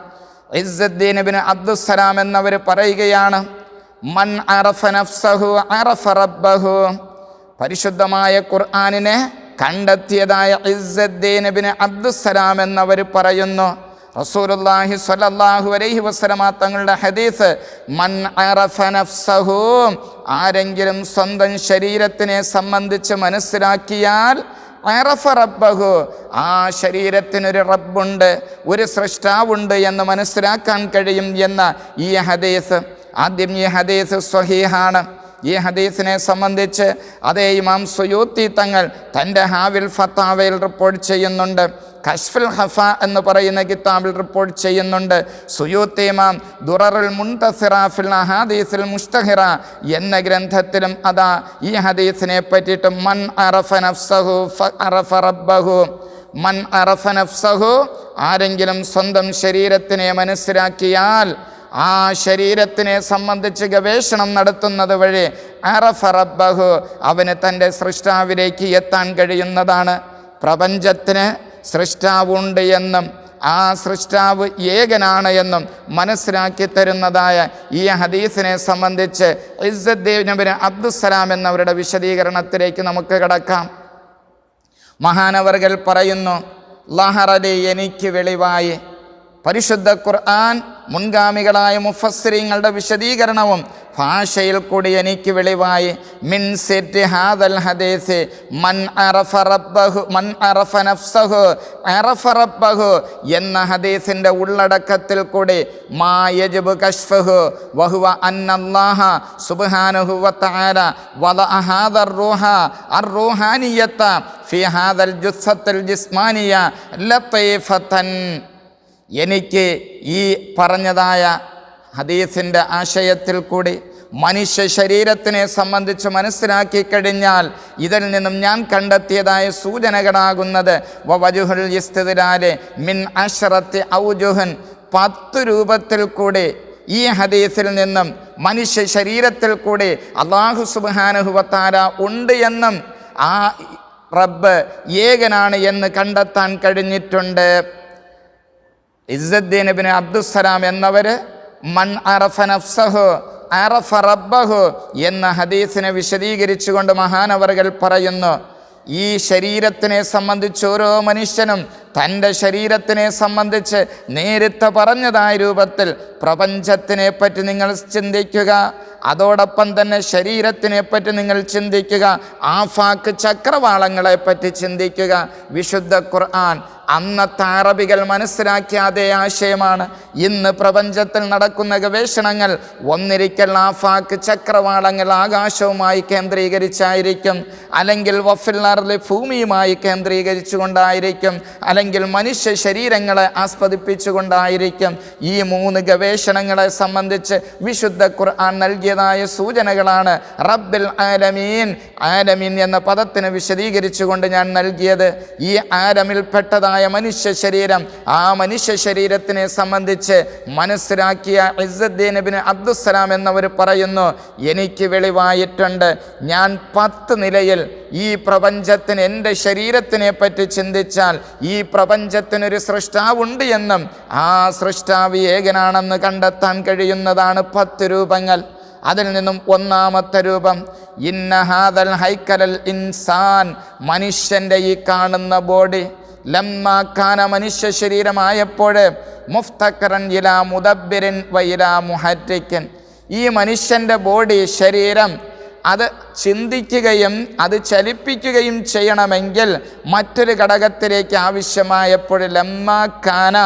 ഇസ്സുദ്ദീൻ ഇബ്നു അബ്ദുസ്സലാം എന്നവർ പറയുകയാണ്, മൻ അറഫ നഫ്സഹു അറഫ റബ്ബഹു. പരിശുദ്ധമായ ഖുർആനിനെ കണ്ടെത്തിയതായ ഇസ്സുദ്ദീൻ ഇബ്നു അബ്ദുസ്സലാം എന്നവർ പറയുന്നു. റസൂലുള്ളാഹി സ്വല്ലല്ലാഹു അലൈഹി വസല്ലമ തങ്ങളുടെ ഹദീസ്, മൻ അറഫ നഫ്സഹു, ആരെങ്കിലും സ്വന്തം ശരീരത്തിനെ സംബന്ധിച്ച് മനസ്സിലാക്കിയാൽ അറഫ റബ്ബഹു, ആ ശരീരത്തിനൊരു റബ്ബുണ്ട്, ഒരു സൃഷ്ടാവുണ്ട് എന്ന് മനസ്സിലാക്കാൻ കഴിയും എന്ന ഈ ഹദീസ്. ആദ്യം ഈ ഹദീസ് സ്വഹീഹാണ്. ഈ ഹദീസിനെ സംബന്ധിച്ച് അതേ ഇമാം സുയൂത്തി തങ്ങൾ തൻ്റെ ഹാവിൽ ഫത്താവയിൽ റിപ്പോർട്ട് ചെയ്യുന്നുണ്ട്. കശ്ഫുൽ ഹഫ എന്ന് പറയുന്ന കിതാബിൽ റിപ്പോർട്ട് ചെയ്യുന്നുണ്ട്. സുയൂത്തി ഇമാം ദുററുൽ മുൻതസിറ ഫിൽ അഹാദീസിൽ മുസ്തഹിറ എന്ന ഗ്രന്ഥത്തിലും അതാ ഈ ഹദീസിനെ പറ്റിയിട്ട് മൻ അറഫ നഫ്സഹു ഫഅറഫ റബ്ബഹു, മൻ അറഫ നഫ്സഹു, ആരെങ്കിലും സ്വന്തം ശരീരത്തിനെ മനസ്സിലാക്കിയാൽ ആ ശരീരത്തിനെ സംബന്ധിച്ച് ഗവേഷണം നടത്തുന്നത് വഴി അറഫ റബ്ബഹു, അവന് തൻ്റെ സൃഷ്ടാവിലേക്ക് എത്താൻ കഴിയുന്നതാണ്. പ്രപഞ്ചത്തിന് സൃഷ്ടാവുണ്ട് എന്നും ആ സൃഷ്ടാവ് ഏകനാണ് എന്നും മനസ്സിലാക്കി തരുന്നതായ ഈ ഹദീസിനെ സംബന്ധിച്ച് ഇസ്സുദ്ദീൻ ഇബ്നു അബ്ദുസ്സലാം എന്നവരുടെ വിശദീകരണത്തിലേക്ക് നമുക്ക് കടക്കാം. മഹാനവർകൾ പറയുന്നു, ലഹറലി, എനിക്ക് വെളിവായി. പരിശുദ്ധ ഖുർആൻ മുൻഗാമികളായ മുഫസ്സിരീങ്ങളുടെ വിശദീകരണവും ഭാഷയിൽ കൂടി എനിക്ക് വെളിവായി. മിൻ സിറ്റി ഹാദൽ ഹദീസ് മൻ അറഫ റബ്ബഹു മൻ അറഫ നഫ്സഹു അറഫ റബ്ബഹു എന്ന ഹദീസിൻ്റെ ഉള്ളടക്കത്തിൽ കൂടി മാ യജിബു കശ്ഫഹു വഹുവ അന്നല്ലാഹ സുബ്ഹാനഹു വതആല വദഅ ഹാദർ റൂഹ അർ-റൂഹാനിയത ഫി ഹാദൽ ജുസ്സത്തിൽ ജിസ്മാനിയ ലതീഫതൻ. എനിക്ക് ഈ പറഞ്ഞതായ ഹദീസിൻ്റെ ആശയത്തിൽ കൂടി മനുഷ്യ ശരീരത്തിനെ സംബന്ധിച്ച് മനസ്സിലാക്കി കഴിഞ്ഞാൽ ഇതിൽ നിന്നും ഞാൻ കണ്ടെത്തിയതായ സൂചനകളാകുന്നത് വവജുഹുൽ ഇസ്തിദ്ലാൽ മിൻ അശ്റത്തി ഔജുഹൻ, 10 രൂപത്തിൽ കൂടി ഈ ഹദീസിൽ നിന്നും മനുഷ്യ ശരീരത്തിൽ കൂടി അല്ലാഹു സുബ്ഹാനഹു വതആല ഉണ്ട് എന്നും ആ റബ്ബ് ഏകനാണ് എന്ന് കണ്ടെത്താൻ കഴിഞ്ഞിട്ടുണ്ട്. ഇസ്സുദ്ദീൻ ഇബ്നു അബ്ദുസ്സലാം എന്നവർ മൻ അറഫ നഫ്സഹു അറഫ റബ്ബഹു എന്ന ഹദീസിനെ വിശദീകരിച്ചുകൊണ്ട് മഹാനവറുകൾ പറയുന്നു, ഈ ശരീരത്തിനെ സംബന്ധിച്ച് ഓരോ മനുഷ്യനും തൻ്റെ ശരീരത്തിനെ സംബന്ധിച്ച് നേരത്തെ പറഞ്ഞതായ രൂപത്തിൽ പ്രപഞ്ചത്തിനെ പറ്റി നിങ്ങൾ ചിന്തിക്കുക. അതോടൊപ്പം തന്നെ ശരീരത്തിനെ പറ്റി നിങ്ങൾ ചിന്തിക്കുക. ആഫാക്ക് ചക്രവാളങ്ങളെ പറ്റി ചിന്തിക്കുക. വിശുദ്ധ ഖുർആൻ അന്നത്തെ അറബികൾ മനസ്സിലാക്കിയ അതേ ആശയമാണ്. ഇന്ന് പ്രപഞ്ചത്തിൽ നടക്കുന്ന ഗവേഷണങ്ങൾ ഒന്നിരിക്കൽ ആഫാക്ക് ചക്രവാളങ്ങൾ ആകാശവുമായി കേന്ദ്രീകരിച്ചായിരിക്കും, അല്ലെങ്കിൽ വഫിൽ ഭൂമിയുമായി കേന്ദ്രീകരിച്ചുകൊണ്ടായിരിക്കും, അല്ലെങ്കിൽ മനുഷ്യ ശരീരങ്ങളെ ആസ്പദിപ്പിച്ചുകൊണ്ടായിരിക്കും. ഈ 3 ഗവേഷണങ്ങളെ സംബന്ധിച്ച് വിശുദ്ധ ഖുർആൻ നൽകിയതായ സൂചനകളാണ് റബ്ബിൽ ആലമീൻ, ആലമീൻ എന്ന പദത്തിന് വിശദീകരിച്ചുകൊണ്ട് ഞാൻ നൽകിയത്. ഈ ആലമിൽപ്പെട്ടതായ മനുഷ്യ ശരീരം, ആ മനുഷ്യ ശരീരത്തിനെ സംബന്ധിച്ച് മനസ്സിലാക്കിയ ഇസ്സുദ്ദീൻ ഇബ്നു അബ്ദുസ്സലാം എന്നവർ പറയുന്നു, എനിക്ക് വെളിവായിട്ടുണ്ട്. ഞാൻ 10 നിലയിൽ ഈ പ്രപഞ്ചത്തിന്, എൻ്റെ ശരീരത്തിനെ പറ്റി ചിന്തിച്ചാൽ ഈ പ്രപഞ്ചത്തിനൊരു സൃഷ്ടാവുണ്ട് എന്നും ആ സൃഷ്ടാവ് ഏകനാണെന്ന് കണ്ടെത്താൻ കഴിയുന്നതാണ് 10 രൂപങ്ങൾ. അതിൽ നിന്നും ഒന്നാമത്തെ രൂപം, ഇന്ന ഹാദൽ ഹൈക്കലൽ ഇൻസാൻ, മനുഷ്യൻ്റെ ഈ കാണുന്ന ബോഡി, ലമ്മാക്കാന മനുഷ്യ ശരീരമായപ്പോൾ മുഫ്തഖറൻ ഇലാ മുദബ്ബിരിൻ വ ഇലാ മുഹർരിക്കൻ, ഈ മനുഷ്യൻ്റെ ബോഡി, ശരീരം, അത് ചിന്തിക്കുകയും അത് ചലിപ്പിക്കുകയും ചെയ്യണമെങ്കിൽ മറ്റൊരു ഘടകത്തിലേക്ക് ആവശ്യമായപ്പോൾ ലമ്മാക്കാന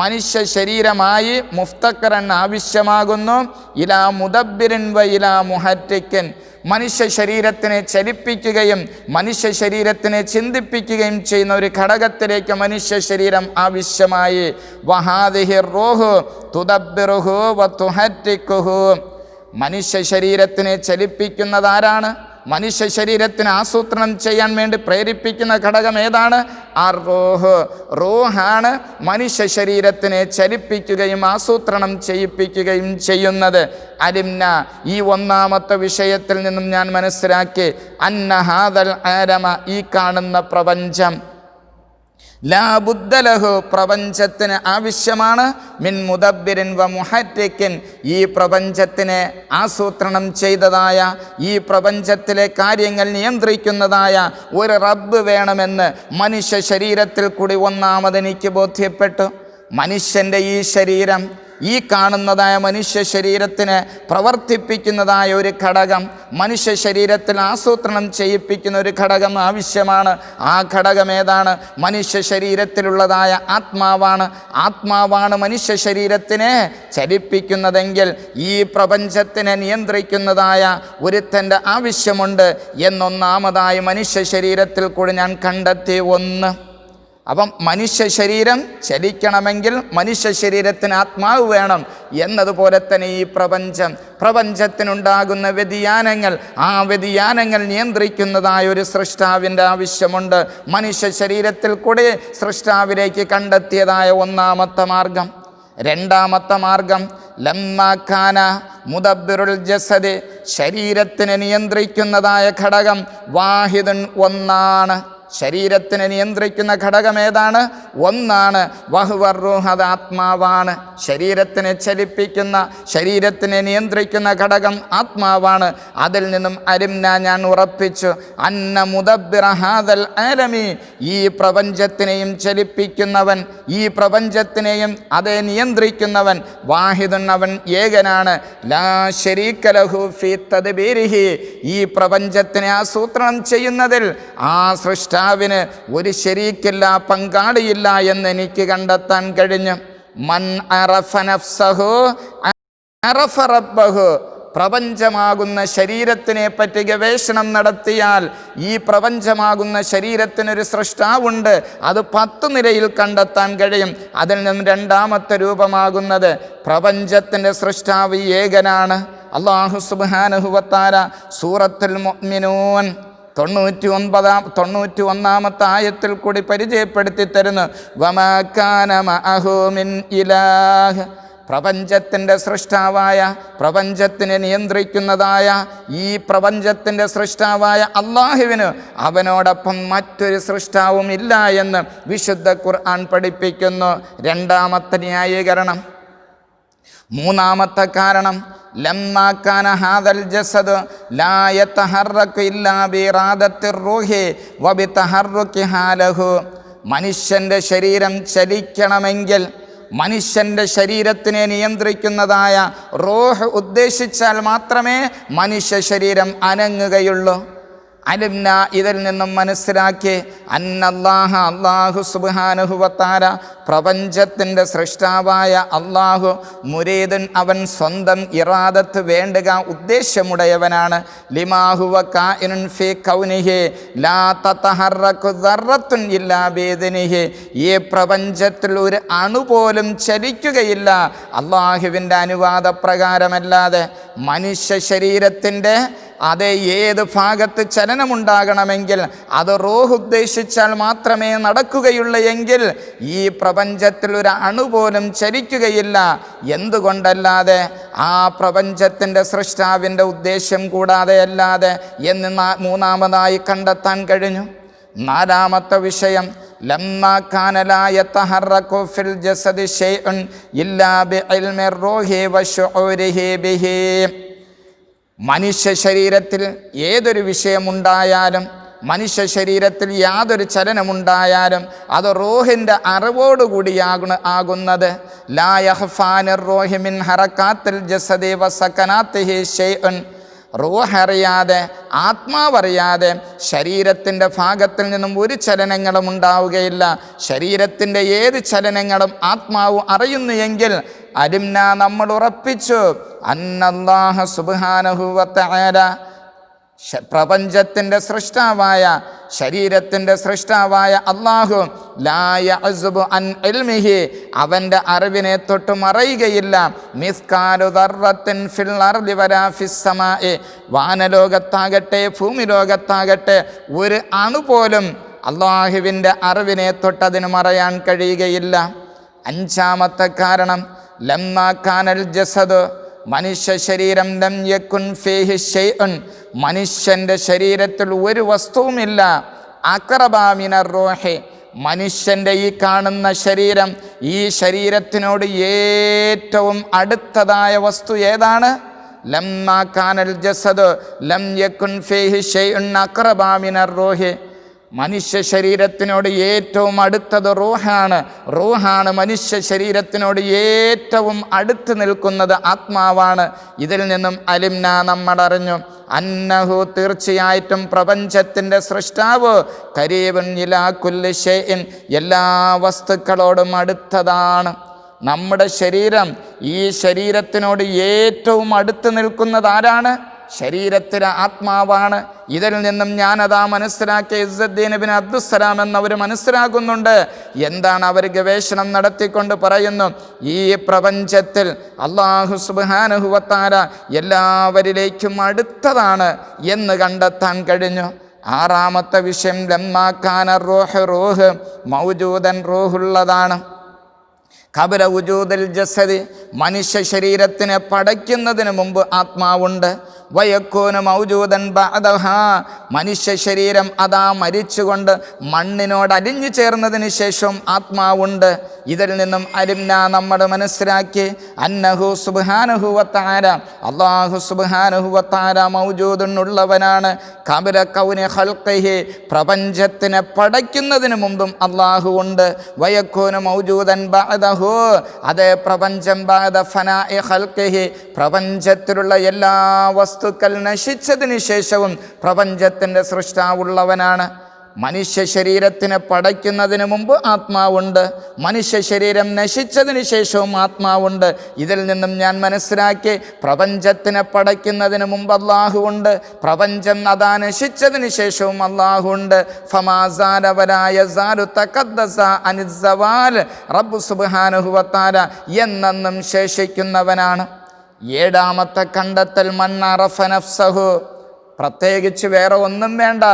മനുഷ്യ ശരീരമായി മുഫ്തഖറൻ ആവശ്യമാകുന്നു, ഇലാ മുദബ്ബിരിൻ വ ഇലാ മുഹർരിക്കൻ, മനുഷ്യ ശരീരത്തിനെ ചലിപ്പിക്കുകയും മനുഷ്യ ശരീരത്തിനെ ചിന്തിപ്പിക്കുകയും ചെയ്യുന്ന ഒരു ഘടകത്തിലേക്ക് മനുഷ്യ ശരീരം ആവശ്യമായി. വഹാദിഹി റൂഹു തുദബ്ബിറുഹു വ തുഹർരിക്കുഹു, മനുഷ്യ ശരീരത്തിനെ ചലിപ്പിക്കുന്നതാരാണ്? മനുഷ്യ ശരീരത്തിന് ആസൂത്രണം ചെയ്യാൻ വേണ്ടി പ്രേരിപ്പിക്കുന്ന ഘടകം ഏതാണ്? അർ-റൂഹ്. റൂഹാണ് മനുഷ്യ ശരീരത്തിനെ ചലിപ്പിക്കുകയും ആസൂത്രണം ചെയ്യിപ്പിക്കുകയും ചെയ്യുന്നത്. അലിംന, ഈ ഒന്നാമത്തെ വിഷയത്തിൽ നിന്നും ഞാൻ മനസ്സിലാക്കി, അന്ന ഹാദൽ ആലമ, ഈ കാണുന്ന പ്രപഞ്ചം, ലാ ബുദ്ദ ലഹു, പ്രപഞ്ചത്തിന് ആവശ്യമാണ്, മിൻ മുദബ്ബിരിൻ വ മുഹർരിക്കിൻ, ഈ പ്രപഞ്ചത്തിനെ ആസൂത്രണം ചെയ്തതായ, ഈ പ്രപഞ്ചത്തിലെ കാര്യങ്ങൾ നിയന്ത്രിക്കുന്നതായ ഒരു റബ്ബ് വേണമെന്ന് മനുഷ്യ ശരീരത്തിൽ കൂടി ഒന്നാമതെനിക്ക് ബോധ്യപ്പെട്ടു. മനുഷ്യൻ്റെ ഈ ശരീരം, ഈ കാണുന്നതായ മനുഷ്യ ശരീരത്തിന് പ്രവർത്തിപ്പിക്കുന്നതായ ഒരു ഘടകം, മനുഷ്യ ശരീരത്തിൽ ആസൂത്രണം ചെയ്യിപ്പിക്കുന്ന ഒരു ഘടകം ആവശ്യമാണ്. ആ ഘടകം ഏതാണ്? മനുഷ്യ ശരീരത്തിലുള്ളതായ ആത്മാവാണ്. ആത്മാവാണ് മനുഷ്യ ശരീരത്തിനെ ചലിപ്പിക്കുന്നതെങ്കിൽ ഈ പ്രപഞ്ചത്തിനെ നിയന്ത്രിക്കുന്നതായ ഒരുത്തൻ്റെ ആവശ്യമുണ്ട് എന്നൊന്നാമതായി മനുഷ്യ ശരീരത്തിൽ കൂടി ഞാൻ കണ്ടെത്തി ഒന്ന്. അപ്പം മനുഷ്യ ശരീരം ചലിക്കണമെങ്കിൽ മനുഷ്യ ശരീരത്തിന് ആത്മാവ് വേണം. എന്നതുപോലെ തന്നെ ഈ പ്രപഞ്ചത്തിനുണ്ടാകുന്ന വ്യതിയാനങ്ങൾ, ആ വ്യതിയാനങ്ങൾ നിയന്ത്രിക്കുന്നതായ ഒരു സൃഷ്ടാവിൻ്റെ ആവശ്യമുണ്ട്. മനുഷ്യ ശരീരത്തിൽ കൂടി സൃഷ്ടാവിലേക്ക് കണ്ടെത്തിയതായ ഒന്നാമത്തെ മാർഗം. രണ്ടാമത്തെ മാർഗം, ലമ്മാക്കാന മുദബ്ബിറുൽ ജസദ്, ശരീരത്തിനെ നിയന്ത്രിക്കുന്നതായ ഘടകം വാഹിദുൻ, ഒന്നാണ്. ശരീരത്തിനെ നിയന്ത്രിക്കുന്ന ഘടകം ഏതാണ്? ഒന്നാണ്. വഹുവർ റൂഹ്, അത് ആത്മാവാണ്. ശരീരത്തിനെ ചലിപ്പിക്കുന്ന, ശരീരത്തിനെ നിയന്ത്രിക്കുന്ന ഘടകം ആത്മാവാണ്. അതിൽ നിന്നും അരിംന, ഞാൻ ഉറപ്പിച്ചു, അന്ന മുദബ്ബിറ ഹാദൽ ആലമി, ഈ പ്രപഞ്ചത്തിനെയും ചലിപ്പിക്കുന്നവൻ, ഈ പ്രപഞ്ചത്തിനെയും അതേ നിയന്ത്രിക്കുന്നവൻ, വാഹിദുൻ, അവൻ ഏകനാണ്. ലാ ശരീക ലഹു ഫീ തദ്ബീരിഹി, ഈ പ്രപഞ്ചത്തിനെ ആസൂത്രണം ചെയ്യുന്നതിൽ ആ സൃഷ്ടാവിന് ഒരു ശരീക്കില്ല, പങ്കാളിയില്ല എന്ന് എനിക്ക് കണ്ടെത്താൻ കഴിഞ്ഞു. മൻ അറഫ നഫ്സഹു അറഫ റബ്ബഹു, പ്രപഞ്ചമാകുന്ന ശരീരത്തിനെ പറ്റി ഗവേഷണം നടത്തിയാൽ ഈ പ്രപഞ്ചമാകുന്ന ശരീരത്തിനൊരു സൃഷ്ടാവുണ്ട്, അത് 10 നിലയിൽ കണ്ടെത്താൻ കഴിയും. അതിൽ നിന്നും രണ്ടാമത്തെ രൂപമാകുന്നത് പ്രപഞ്ചത്തിൻ്റെ സൃഷ്ടാവ് ഏകനാണ്. അല്ലാഹു സുബ്ഹാനഹു വ തആല സൂറത്തുൽ മുഅ്മിനൂൻ 91-ാമത്തെ ആയത്തിൽ കൂടി പരിചയപ്പെടുത്തി തരുന്നു. വമാ കാന മഅഹു മിൻ ഇലാഹ്, പ്രപഞ്ചത്തിൻ്റെ സൃഷ്ടാവായ, പ്രപഞ്ചത്തിനെ നിയന്ത്രിക്കുന്നതായ ഈ പ്രപഞ്ചത്തിൻ്റെ സൃഷ്ടാവായ അള്ളാഹുവിന് അവനോടൊപ്പം മറ്റൊരു സൃഷ്ടാവും ഇല്ല എന്ന് വിശുദ്ധ ഖുർആൻ പഠിപ്പിക്കുന്നു. രണ്ടാമത്തെ ന്യായീകരണം. മൂന്നാമത്തെ കാരണം, ലമ്മാ കാന ഹാദൽ ജസദ് ലാ യതഹറകു ഇല്ലാ ബിഇറാദത്തിർ റൂഹി വബിതഹറുകിഹാ ലഹു, മനുഷ്യൻ്റെ ശരീരം ചലിക്കണമെങ്കിൽ, മനുഷ്യൻ്റെ ശരീരത്തിനെ നിയന്ത്രിക്കുന്നതായ റൂഹ് ഉദ്ദേശിച്ചാൽ മാത്രമേ മനുഷ്യ ശരീരം അനങ്ങുകയുള്ളൂ. അലിംന, ഇതിൽ നിന്നും മനസ്സിലാക്കി, അന്നല്ലാഹ, അല്ലാഹു സുബ്ഹാനഹു വ തആല, പ്രപഞ്ചത്തിൻ്റെ സൃഷ്ടാവായ അല്ലാഹു, മുരീദുൻ, അവൻ സ്വന്തം ഇറാദത്ത് വേണ്ടുക ഉദ്ദേശ്യമുടയവനാണ്. ലിമാ ഹുവ കായിനുൻ ഫീ കൗനിഹി ലാ തതഹറകു ദർറത്തുൻ ഇല്ലാ ബിഇദ്നിഹി, ഈ പ്രപഞ്ചത്തിൽ ഒരു അണു പോലും ചലിക്കുകയില്ല അല്ലാഹുവിൻ്റെ അനുവാദപ്രകാരമല്ലാതെ. മനുഷ്യ ശരീരത്തിൻ്റെ അതേ ഏത് ഭാഗത്ത് ചലനമുണ്ടാകണമെങ്കിൽ അത് റൂഹ് ഉദ്ദേശിച്ചാൽ മാത്രമേ നടക്കുകയുള്ളൂ എങ്കിൽ ഈ പ്രപഞ്ചത്തിൽ ഒരു അണു പോലും ചലിക്കുകയില്ല. എന്തുകൊണ്ടല്ലാതെ? ആ പ്രപഞ്ചത്തിൻ്റെ സൃഷ്ടാവിൻ്റെ ഉദ്ദേശ്യം കൂടാതെ അല്ലാതെ എന്ന് മൂന്നാമതായി കണ്ടെത്താൻ കഴിഞ്ഞു. നാലാമത്തെ വിഷയം, ലമ്മാ കാന ലാ യതഹറകു ഫിൽ ജസദി ശൈഉൻ ഇല്ലാ ബിഇൽമിർ റൂഹി വശുഊരിഹി ബിഹി, മനുഷ്യ ശരീരത്തിൽ ഏതൊരു വിഷയമുണ്ടായാലും, മനുഷ്യ ശരീരത്തിൽ യാതൊരു ചലനമുണ്ടായാലും അത് റൂഹിൻ്റെ അറിവോടുകൂടിയാകുന്നത്. ലാ യഖ്ഫാനിർ റൂഹി മിൻ ഹറകാത്തിൽ ജസദി വസകനാതിഹി ശൈഉൻ, റൂഹ് അറിയാതെ, ആത്മാവറിയാതെ ശരീരത്തിൻ്റെ ഭാഗത്തിൽ നിന്നും ഒരു ചലനങ്ങളും ഉണ്ടാവുകയില്ല. ശരീരത്തിൻ്റെ ഏത് ചലനങ്ങളും ആത്മാവ് അറിയുന്നു എങ്കിൽ അലിംന, നമ്മൾ ഉറപ്പിച്ചു, അന്നല്ലാഹ സുബ്ഹാനഹു വ തആല, പ്രപഞ്ചത്തിൻ്റെ സൃഷ്ടാവായ ശരീരത്തിൻ്റെ സൃഷ്ടാവായ അല്ലാഹു ലാ യഅ്സുബു അൻ ഇൽമിഹി അവൻ്റെ അറിവിനെ തൊട്ട് മറയുകയില്ല. മിസ്കാലു ദർറത്തിൻ ഫിൽ അർളി വലാ ഫിസ് സമാഇ വാനലോകത്താകട്ടെ ഭൂമി ലോകത്താകട്ടെ ഒരു അണു പോലും അല്ലാഹുവിൻ്റെ അറിവിനെ തൊട്ടതിന് മറയാൻ കഴിയുകയില്ല. അഞ്ചാമത്തെ കാരണം ലമ്മാ കാനൽ ജസദ് മനുഷ്യ ശരീരം ലം യകുൻ ഫീഹി ഷൈഉൻ മനുഷ്യൻ്റെ ശരീരത്തിൽ ഒരു വസ്തുവുമില്ല. അഖറബാ മിനർ റൂഹി മനുഷ്യൻ്റെ ഈ കാണുന്ന ശരീരം, ഈ ശരീരത്തിനോട് ഏറ്റവും അടുത്തതായ വസ്തു ഏതാണ്? ലമ്മാ കാനൽ ജസദ് ലം യകുൻ ഫീഹി ഷൈഉൻ അഖറബാ മിനർ റൂഹി മനുഷ്യ ശരീരത്തിനോട് ഏറ്റവും അടുത്തത് റൂഹാണ് മനുഷ്യ ശരീരത്തിനോട് ഏറ്റവും അടുത്ത് നിൽക്കുന്നത് ആത്മാവാണ്. ഇതിൽ നിന്നും അലിംന നമ്മളറിഞ്ഞു അന്നഹു തീർച്ചയായിട്ടും പ്രപഞ്ചത്തിൻ്റെ സൃഷ്ടാവ് ഖരീബുൻ ഇലാ കുല്ലി ഷൈഇൻ എല്ലാ വസ്തുക്കളോടും അടുത്തതാണ്. നമ്മുടെ ശരീരം, ഈ ശരീരത്തിനോട് ഏറ്റവും അടുത്ത് നിൽക്കുന്നത് ആരാണ്? ശരീരത്തിലെ ആത്മാവാണ്. ഇതിൽ നിന്നും ഞാനതാ മനസ്സിലാക്കിയ ഇസ്സദ്ദീൻ ഇബ്നു അബ്ദുസ്സലാം എന്നവർ മനസ്സിലാക്കുന്നുണ്ട്. എന്താണ് അവർ ഗവേഷണം നടത്തിക്കൊണ്ട് പറയുന്നു? ഈ പ്രപഞ്ചത്തിൽ അല്ലാഹു സുബ്ഹാനഹു വ തആല എല്ലാവരിലേക്കും അടുത്തതാണ് എന്ന് കണ്ടെത്താൻ കഴിഞ്ഞു. ആറാമത്തെ വിഷയം ലമ്മാ കാന റൂഹ് മൗജൂദൻ റൂഹുള്ളതാണ്. ഖബല വുജൂദിൽ ജസദി മനുഷ്യ ശരീരത്തിനെ പടയ്ക്കുന്നതിന് മുമ്പ് ആത്മാവുണ്ട്. വയക്കൂന മൗജൂദൻ ബഅദഹാ മനുഷ്യ ശരീരം അതാ മരിച്ചുകൊണ്ട് മണ്ണിനോട് അലിഞ്ഞു ചേർന്നതിന് ശേഷം ആത്മാവുണ്ട്. ഇതിൽ നിന്നും അലിംന നമ്മൾ മനസ്സിലാക്കി അന്നഹു സുബ്ഹാനഹു വ തആല അല്ലാഹു സുബ്ഹാനഹു വ തആല മൗജൂദുൻ ഉള്ളവനാണ്. ഖബല കൗനി ഖൽഖിഹി പ്രപഞ്ചത്തിനെ പടയ്ക്കുന്നതിന് മുമ്പും അല്ലാഹു ഉണ്ട്. വയക്കൂന മൗജൂദൻ ബഅദഹു അതേ പ്രപഞ്ചം ബഅദ ഫനാഇ ഖൽഖിഹി പ്രപഞ്ചത്തിലുള്ള എല്ലാ വസ്തുക്കൾ നശിച്ചതിന് ശേഷവും പ്രപഞ്ചത്തിൻ്റെ സൃഷ്ടാവുള്ളവനാണ്. മനുഷ്യ ശരീരത്തിനെ പടയ്ക്കുന്നതിന് മുമ്പ് ആത്മാവുണ്ട്. മനുഷ്യ ശരീരം നശിച്ചതിന് ശേഷവും ആത്മാവുണ്ട്. ഇതിൽ നിന്നും ഞാൻ മനസ്സിലാക്കി പ്രപഞ്ചത്തിനെ പടയ്ക്കുന്നതിന് മുമ്പ് അല്ലാഹു ഉണ്ട്. പ്രപഞ്ചം അതാ നശിച്ചതിന് ശേഷവും അല്ലാഹു ഉണ്ട്. ഫമാസാല വലാ യസാലു തഖദ്ദസ അനിസ്സവാൽ റബ്ബ് സുബ്ഹാനഹു വ തആല എന്നെന്നും ശേഷിക്കുന്നവനാണ്. ഏഴാമത്തെ കണ്ടെത്തൽ മന്നറഫ നഫ്സഹു പ്രത്യേകിച്ച് വേറെ ഒന്നും വേണ്ട.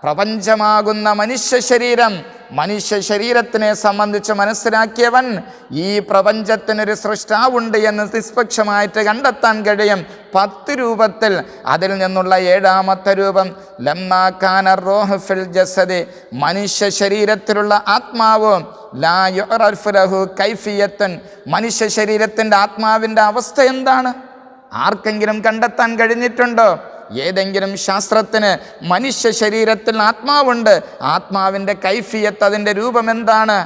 പ്രപഞ്ചമാകുന്ന മനുഷ്യ ശരീരത്തിനെ സംബന്ധിച്ച് മനസ്സിലാക്കിയവൻ ഈ പ്രപഞ്ചത്തിനൊരു സൃഷ്ടാവുണ്ട് എന്ന് നിഷ്പക്ഷമായിട്ട് കണ്ടെത്താൻ കഴിയും 10 രൂപത്തിൽ. അതിൽ നിന്നുള്ള ഏഴാമത്തെ രൂപം ലമ്മാ കാന റൂഹു ഫിൽ ജസദി മനുഷ്യ ശരീരത്തിലുള്ള ആത്മാവ് ലാ യുഅറഫു ലഹു കൈഫിയത്തുൻ മനുഷ്യ ശരീരത്തിൻ്റെ ആത്മാവിൻ്റെ അവസ്ഥ എന്താണ്? ആർക്കെങ്കിലും കണ്ടെത്താൻ കഴിഞ്ഞിട്ടുണ്ടോ? ഏതെങ്കിലും ശാസ്ത്രത്തിന് മനുഷ്യ ശരീരത്തിൽ ആത്മാവുണ്ട്, ആത്മാവിൻ്റെ കൈഫിയത്ത്, അതിൻ്റെ രൂപം എന്താണ്?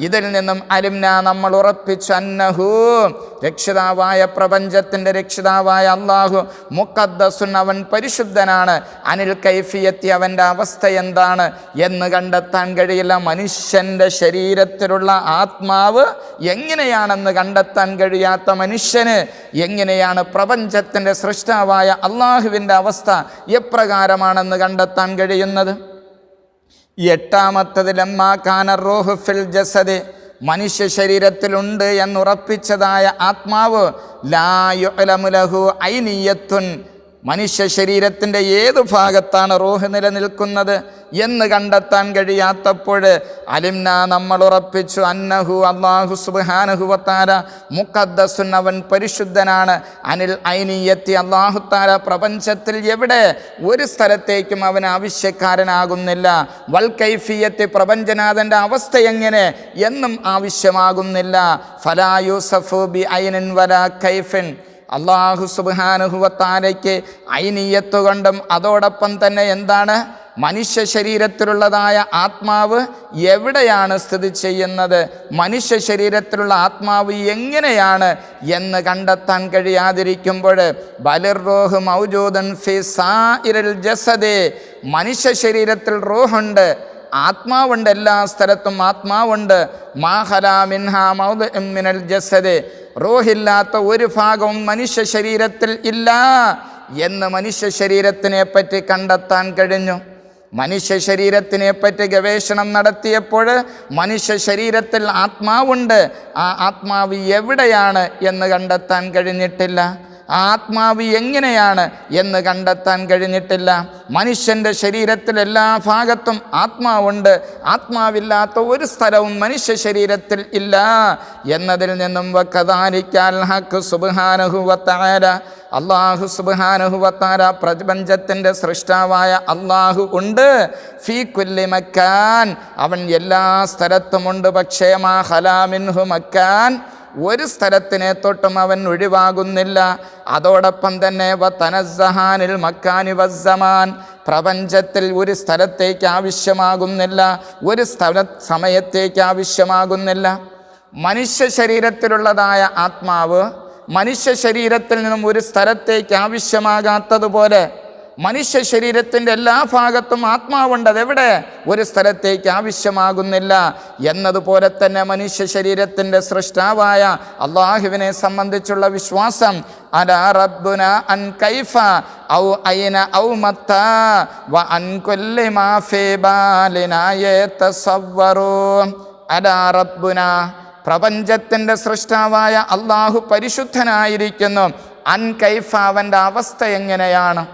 ഇതിൽ നിന്നും അലിംന നമ്മൾ ഉറപ്പിച്ചു അന്നഹു രക്ഷിതാവായ പ്രപഞ്ചത്തിൻ്റെ രക്ഷിതാവായ അല്ലാഹു മുഖദ്ദസുൻ അവൻ പരിശുദ്ധനാണ്. അനിൽ കൈഫിയത്തി അവൻ്റെ അവസ്ഥ എന്താണ് എന്ന് കണ്ടെത്താൻ കഴിയില്ല. മനുഷ്യൻ്റെ ശരീരത്തിലുള്ള ആത്മാവ് എങ്ങനെയാണെന്ന് കണ്ടെത്താൻ കഴിയാത്ത മനുഷ്യന് എങ്ങനെയാണ് പ്രപഞ്ചത്തിൻ്റെ സൃഷ്ടാവായ അല്ലാഹുവിൻ്റെ അവസ്ഥ എപ്രകാരമാണെന്ന് കണ്ടെത്താൻ കഴിയുന്നത്? എട്ടാമത്തത് ലമ്മാ കാന റൂഹു ഫിൽ ജസദി മനുഷ്യ ശരീരത്തിലുണ്ട് എന്നുറപ്പിച്ചതായ ആത്മാവ് ലാ യുഅലമു ലഹു ഐനിയത്തുൻ മനുഷ്യ ശരീരത്തിൻ്റെ ഏതു ഭാഗത്താണ് റൂഹ് നിലനിൽക്കുന്നത് എന്ന് കണ്ടെത്താൻ കഴിയാത്തപ്പോൾ അലിംന നമ്മൾ ഉറപ്പിച്ചു അന്നഹു അല്ലാഹു സുബ്ഹാനഹു വ തആല മുഖദ്ദസുൻ അവൻ പരിശുദ്ധനാണ്. അനിൽ ഐനിയത്തി അല്ലാഹു തആല പ്രപഞ്ചത്തിൽ എവിടെ ഒരു സ്ഥലത്തേക്കും അവൻ ആവശ്യക്കാരനാകുന്നില്ല. വൽ കൈഫിയത്തി പ്രപഞ്ചനാഥൻ്റെ അവസ്ഥ എങ്ങനെ എന്നും ആവശ്യമാകുന്നില്ല. ഫലാ യൂസഫു ബി ഐനിൻ വലാ കൈഫിൻ അല്ലാഹു സുബ്ഹാനഹു വ തആലയ്ക്ക് ഐനിയത്ത് കൊണ്ടും അതോടൊപ്പം തന്നെ എന്താണ് മനുഷ്യ ശരീരത്തിലുള്ളതായ ആത്മാവ് എവിടെയാണ് സ്ഥിതി ചെയ്യുന്നത്, മനുഷ്യ ശരീരത്തിലുള്ള ആത്മാവ് എങ്ങനെയാണ് എന്ന് കണ്ടെത്താൻ കഴിയാതിരിക്കുമ്പോൾ ബലിർ റൂഹ് മൗജൂദൻ ഫി സാഇരിൽ ജസദി മനുഷ്യ ശരീരത്തിൽ റൂഹുണ്ട്, ആത്മാവുണ്ട്, എല്ലാ സ്ഥലത്തും ആത്മാവുണ്ട്. മാ ഖലാ മിൻഹാ മൗദിഉൻ മിനൽ ജസദി റൂഹില്ലാത്ത ഒരു ഭാഗവും മനുഷ്യ ശരീരത്തിൽ ഇല്ല. എന്ന് മനുഷ്യ ശരീരത്തിനെ പറ്റി കണ്ടെത്താൻ കഴിഞ്ഞു. മനുഷ്യ ശരീരത്തിനെ പറ്റി ഗവേഷണം നടത്തിയപ്പോൾ മനുഷ്യ ശരീരത്തിൽ ആത്മാവുണ്ട്. ആ ആത്മാവ് എവിടെയാണ് എന്ന് കണ്ടെത്താൻ കഴിഞ്ഞിട്ടില്ല. ആ ആത്മാവ് എങ്ങനെയാണ് എന്ന് കണ്ടെത്താൻ കഴിഞ്ഞിട്ടില്ല. മനുഷ്യൻ്റെ ശരീരത്തിൽ എല്ലാ ഭാഗത്തും ആത്മാവുണ്ട്. ആത്മാവില്ലാത്ത ഒരു സ്ഥലവും മനുഷ്യ ശരീരത്തിൽ ഇല്ല എന്നതിൽ നിന്നും വകദാലിക്കൽ ഹഖ് സുബ്ഹാനഹു വ തആല, അല്ലാഹു സുബ്ഹാനഹു വ തആല പ്രപഞ്ചത്തിൻ്റെ സൃഷ്ടാവായ അല്ലാഹു ഉണ്ട്. ഫീ കുല്ലി മക്കാൻ, അവൻ എല്ലാ സ്ഥലത്തുമുണ്ട്. പക്ഷേ മാ ഖലാ മിൻഹു മക്കാൻ, ഒരു സ്ഥലത്തിനെ തൊട്ടും അവൻ ഒഴിവാകുന്നില്ല. അതോടൊപ്പം തന്നെ വതനസ്സഹാനിൽ മക്കാനി വസ്സമാൻ, പ്രപഞ്ചത്തിൽ ഒരു സ്ഥലത്തേക്ക് ആവശ്യമാകുന്നില്ല, ഒരു സമയത്തേക്ക് ആവശ്യമാകുന്നില്ല. മനുഷ്യ ശരീരത്തിലുള്ളതായ ആത്മാവ് മനുഷ്യ ശരീരത്തിൽ നിന്നും ഒരു സ്ഥലത്തേക്ക് ആവശ്യമാകാത്തതുപോലെ മനുഷ്യ ശരീരത്തിൻ്റെ എല്ലാ ഭാഗത്തും ആത്മാവുണ്ട്. അതെവിടെ? ഒരു സ്ഥലത്തേക്ക് ആവശ്യമാകുന്നില്ല. എന്നതുപോലെ തന്നെ മനുഷ്യ ശരീരത്തിൻ്റെ സൃഷ്ടാവായ അള്ളാഹുവിനെ സംബന്ധിച്ചുള്ള വിശ്വാസം, അലാ റബ്ബുന അൻ കൈഫ ഔ ഐന ഔ മത്താ വ അൻ കുല്ലി മാ ഫീ ബാലിനാ യതസവ്വറൂ. അലാ റബ്ബുന, പ്രപഞ്ചത്തിൻ്റെ സൃഷ്ടാവായ അള്ളാഹു പരിശുദ്ധനായിരിക്കുന്നു. അൻ കൈഫ, അവൻ്റെ അവസ്ഥ എങ്ങനെയാണ്?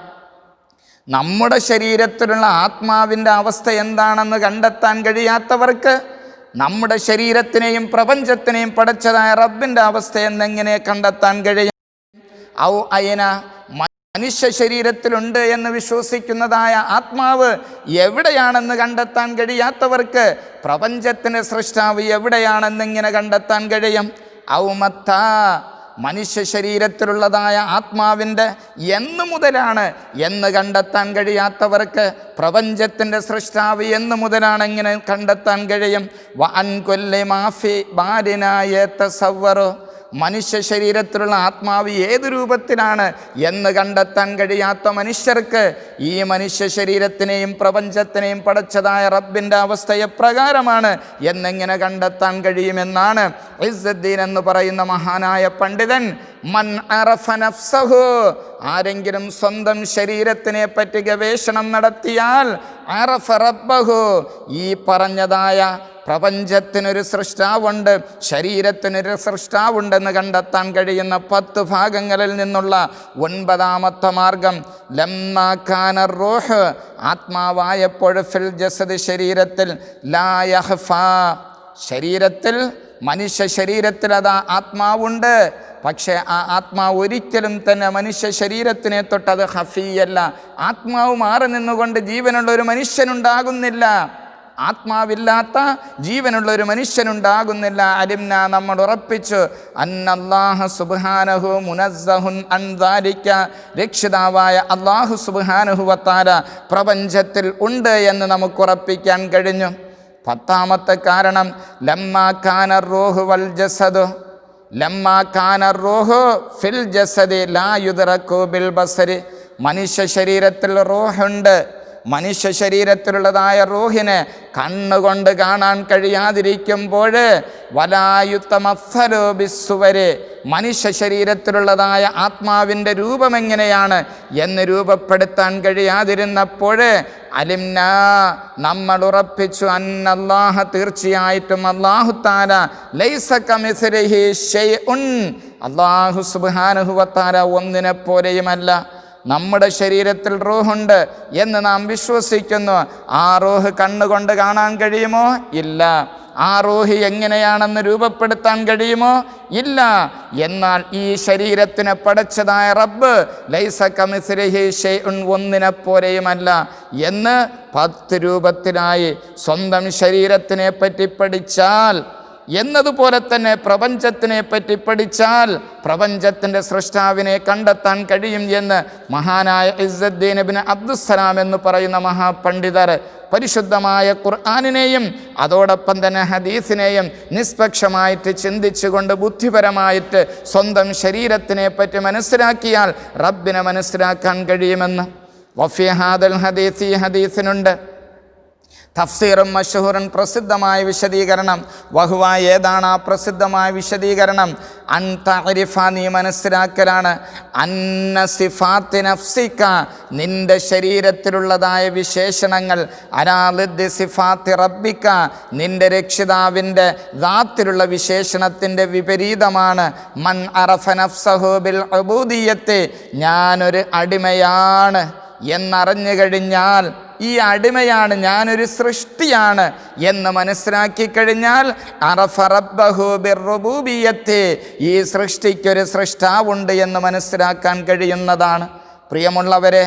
നമ്മുടെ ശരീരത്തിലുള്ള ആത്മാവിൻ്റെ അവസ്ഥ എന്താണെന്ന് കണ്ടെത്താൻ കഴിയാത്തവർക്ക് നമ്മുടെ ശരീരത്തിനെയും പ്രപഞ്ചത്തിനെയും പടച്ചതായ റബ്ബിൻ്റെ അവസ്ഥ എന്നെങ്ങനെ കണ്ടെത്താൻ കഴിയും? ഔ അയന, മനുഷ്യ ശരീരത്തിലുണ്ട് എന്ന് വിശ്വസിക്കുന്നതായ ആത്മാവ് എവിടെയാണെന്ന് കണ്ടെത്താൻ കഴിയാത്തവർക്ക് പ്രപഞ്ചത്തിൻ്റെ സൃഷ്ടാവ് എവിടെയാണെന്നിങ്ങനെ കണ്ടെത്താൻ കഴിയും? ഔ മത്താ, മനുഷ്യ ശരീരത്തിലുള്ളതായ ആത്മാവിൻ്റെ എന്ന് മുതലാണ് എന്ന് കണ്ടെത്താൻ കഴിയാത്തവർക്ക് പ്രപഞ്ചത്തിൻ്റെ സൃഷ്ടാവ് എന്ന് മുതലാണ് ഇങ്ങനെ കണ്ടെത്താൻ കഴിയും? വ അൻ കുല്ലി മാ ഫീ ബാലിനാ യതസവ്വറൂ, മനുഷ്യ ശരീരത്തിലുള്ള ആത്മാവ് ഏത് രൂപത്തിലാണ് എന്ന് കണ്ടെത്താൻ കഴിയാത്ത മനുഷ്യർക്ക് ഈ മനുഷ്യ ശരീരത്തിനെയും പ്രപഞ്ചത്തിനെയും പടച്ചതായ റബ്ബിൻ്റെ അവസ്ഥ എപ്രകാരമാണ് എന്നെങ്ങനെ കണ്ടെത്താൻ കഴിയുമെന്നാണ് ഇസ്സുദ്ദീൻ എന്ന് പറയുന്ന മഹാനായ പണ്ഡിതൻ, മൻ അറഫ നഫ്സഹു, ആരെങ്കിലും സ്വന്തം ശരീരത്തിനെ പറ്റി ഗവേഷണം നടത്തിയാൽ അറഫ റബ്ബഹു, ഈ പറഞ്ഞതായ പ്രപഞ്ചത്തിനൊരു സൃഷ്ടാവുണ്ട്, ശരീരത്തിനൊരു സൃഷ്ടാവുണ്ടെന്ന് കണ്ടെത്താൻ കഴിയുന്ന 10 ഭാഗങ്ങളിൽ നിന്നുള്ള 9ാമത്തെ മാർഗം, ലമ്മാ കാന റൂഹ്, ആത്മാവായപ്പോൾ ഫിൽ ജസദ്, ശരീരത്തിൽ, ലാ യഖ്ഫാ, ശരീരത്തിൽ, മനുഷ്യ ശരീരത്തിൽ അതാ ആത്മാവുണ്ട്. പക്ഷേ ആ ആത്മാവ് ഒരിക്കലും തന്നെ മനുഷ്യ ശരീരത്തിനെ തൊട്ടത് ഖഫിയല്ല. ആത്മാവ് മാറി നിന്നുകൊണ്ട് ജീവനുള്ള ഒരു മനുഷ്യനുണ്ടാകുന്നില്ല. ആത്മാവില്ലാത്ത ജീവനുള്ള ഒരു മനുഷ്യനുണ്ടാകുന്നില്ല. അലിംന, നമ്മൾ ഉറപ്പിച്ചു, അന്നല്ലാഹ സുബ്ഹാനഹു മുനസ്സഹുൻ അൻ ദാലിക, രക്ഷിതാവായ അല്ലാഹു സുബ്ഹാനഹു വ തആല പ്രപഞ്ചത്തിൽ ഉണ്ട് എന്ന് നമുക്ക് ഉറപ്പിക്കാൻ കഴിഞ്ഞു. 10ാമത്തെ കാരണം, ലമ്മാ കാന റൂഹു വൽ ജസദു, ലമ്മാ കാന റൂഹു ഫിൽ ജസദി ലാ യുദ്റകു ബിൽ ബസരി, മനുഷ്യ ശരീരത്തിൽ റൂഹുണ്ട്. മനുഷ്യ ശരീരത്തിലുള്ളതായ റൂഹിനെ കണ്ണുകൊണ്ട് കാണാൻ കഴിയാതിരിക്കുമ്പോൾ വലായുത്തമസ്സലു ബിസ്സുവര്, മനുഷ്യ ശരീരത്തിലുള്ളതായ ആത്മാവിൻ്റെ രൂപമെങ്ങനെയാണ് എന്ന് രൂപപ്പെടുത്താൻ കഴിയാതിരുന്നപ്പോൾ അലിംന, നമ്മൾ ഉറപ്പിച്ചു, അന്നല്ലാഹ, തീർച്ചയായിട്ടും അല്ലാഹു തആല, ലൈസ കമിസ്ലിഹി ശൈഉൻ, അല്ലാഹു സുബ്ഹാനഹു വ തആല ഒന്നിനെ പോലെയുമല്ല. നമ്മുടെ ശരീരത്തിൽ റൂഹുണ്ട് എന്ന് നാം വിശ്വസിക്കുന്നു. ആ റൂഹ് കണ്ണുകൊണ്ട് കാണാൻ കഴിയുമോ? ഇല്ല. ആ റൂഹ് എങ്ങനെയാണെന്ന് രൂപപ്പെടുത്താൻ കഴിയുമോ? ഇല്ല. എന്നാൽ ഈ ശരീരത്തിനെ പടച്ചതായ റബ്ബ് ലൈസ കമിസ്ലിഹി ശൈഉൻ, ഒന്നിനെ പോലെയുമല്ല എന്ന് 10 രൂപത്തിലായി സ്വന്തം ശരീരത്തിനെ പറ്റി പഠിച്ചാൽ, എന്നതുപോലെ തന്നെ പ്രപഞ്ചത്തിനെ പറ്റി പഠിച്ചാൽ പ്രപഞ്ചത്തിൻ്റെ സൃഷ്ടാവിനെ കണ്ടെത്താൻ കഴിയും എന്ന് മഹാനായ ഇസ്സുദ്ദീൻ ഇബ്നു അബ്ദുസ്സലാം എന്ന് പറയുന്ന മഹാപണ്ഡിതർ പരിശുദ്ധമായ ഖുർആനിനെയും അതോടൊപ്പം തന്നെ ഹദീസിനെയും നിഷ്പക്ഷമായിട്ട് ചിന്തിച്ചുകൊണ്ട് ബുദ്ധിപരമായിട്ട് സ്വന്തം ശരീരത്തിനെ പറ്റി മനസ്സിലാക്കിയാൽ റബ്ബിനെ മനസ്സിലാക്കാൻ കഴിയുമെന്ന്. വഫി ഹാദൽ ഹദീസ്, ഈ ഹദീസിനുണ്ട്, തഫ്സീറും മഷ്ഹൂറുൻ പ്രസിദ്ധമായ വിശദീകരണം. വഹുവ ഏതാണ് ആ പ്രസിദ്ധമായ വിശദീകരണം? അൻ തഅരിഫ നീ മനസ്സിലാക്കലാണ്. അന്ന സിഫാത്തി നഫ്സിക നിന്റെ ശരീരത്തിലുള്ളതായ വിശേഷണങ്ങൾ അലാ ളിദ്ദി സിഫാത്തി റബ്ബിക നിന്റെ രക്ഷിതാവിൻ്റെ ദാത്തിലുള്ള വിശേഷണത്തിൻ്റെ വിപരീതമാണ്. മൻ അറഫ നഫ്സഹു ബിൽ ഉബൂദിയ്യത്തി ഞാനൊരു അടിമയാണ് എന്നറിഞ്ഞു കഴിഞ്ഞാൽ, ഈ അടിമയാണ്, ഞാനൊരു സൃഷ്ടിയാണ് എന്ന് മനസ്സിലാക്കി കഴിഞ്ഞാൽ, അറഫ റബ്ബഹു ബിർറുബൂബിയ്യത്തി ഈ സൃഷ്ടിക്കൊരു സൃഷ്ടാവുണ്ട് എന്ന് മനസ്സിലാക്കാൻ കഴിയുന്നതാണ്. പ്രിയമുള്ളവരെ,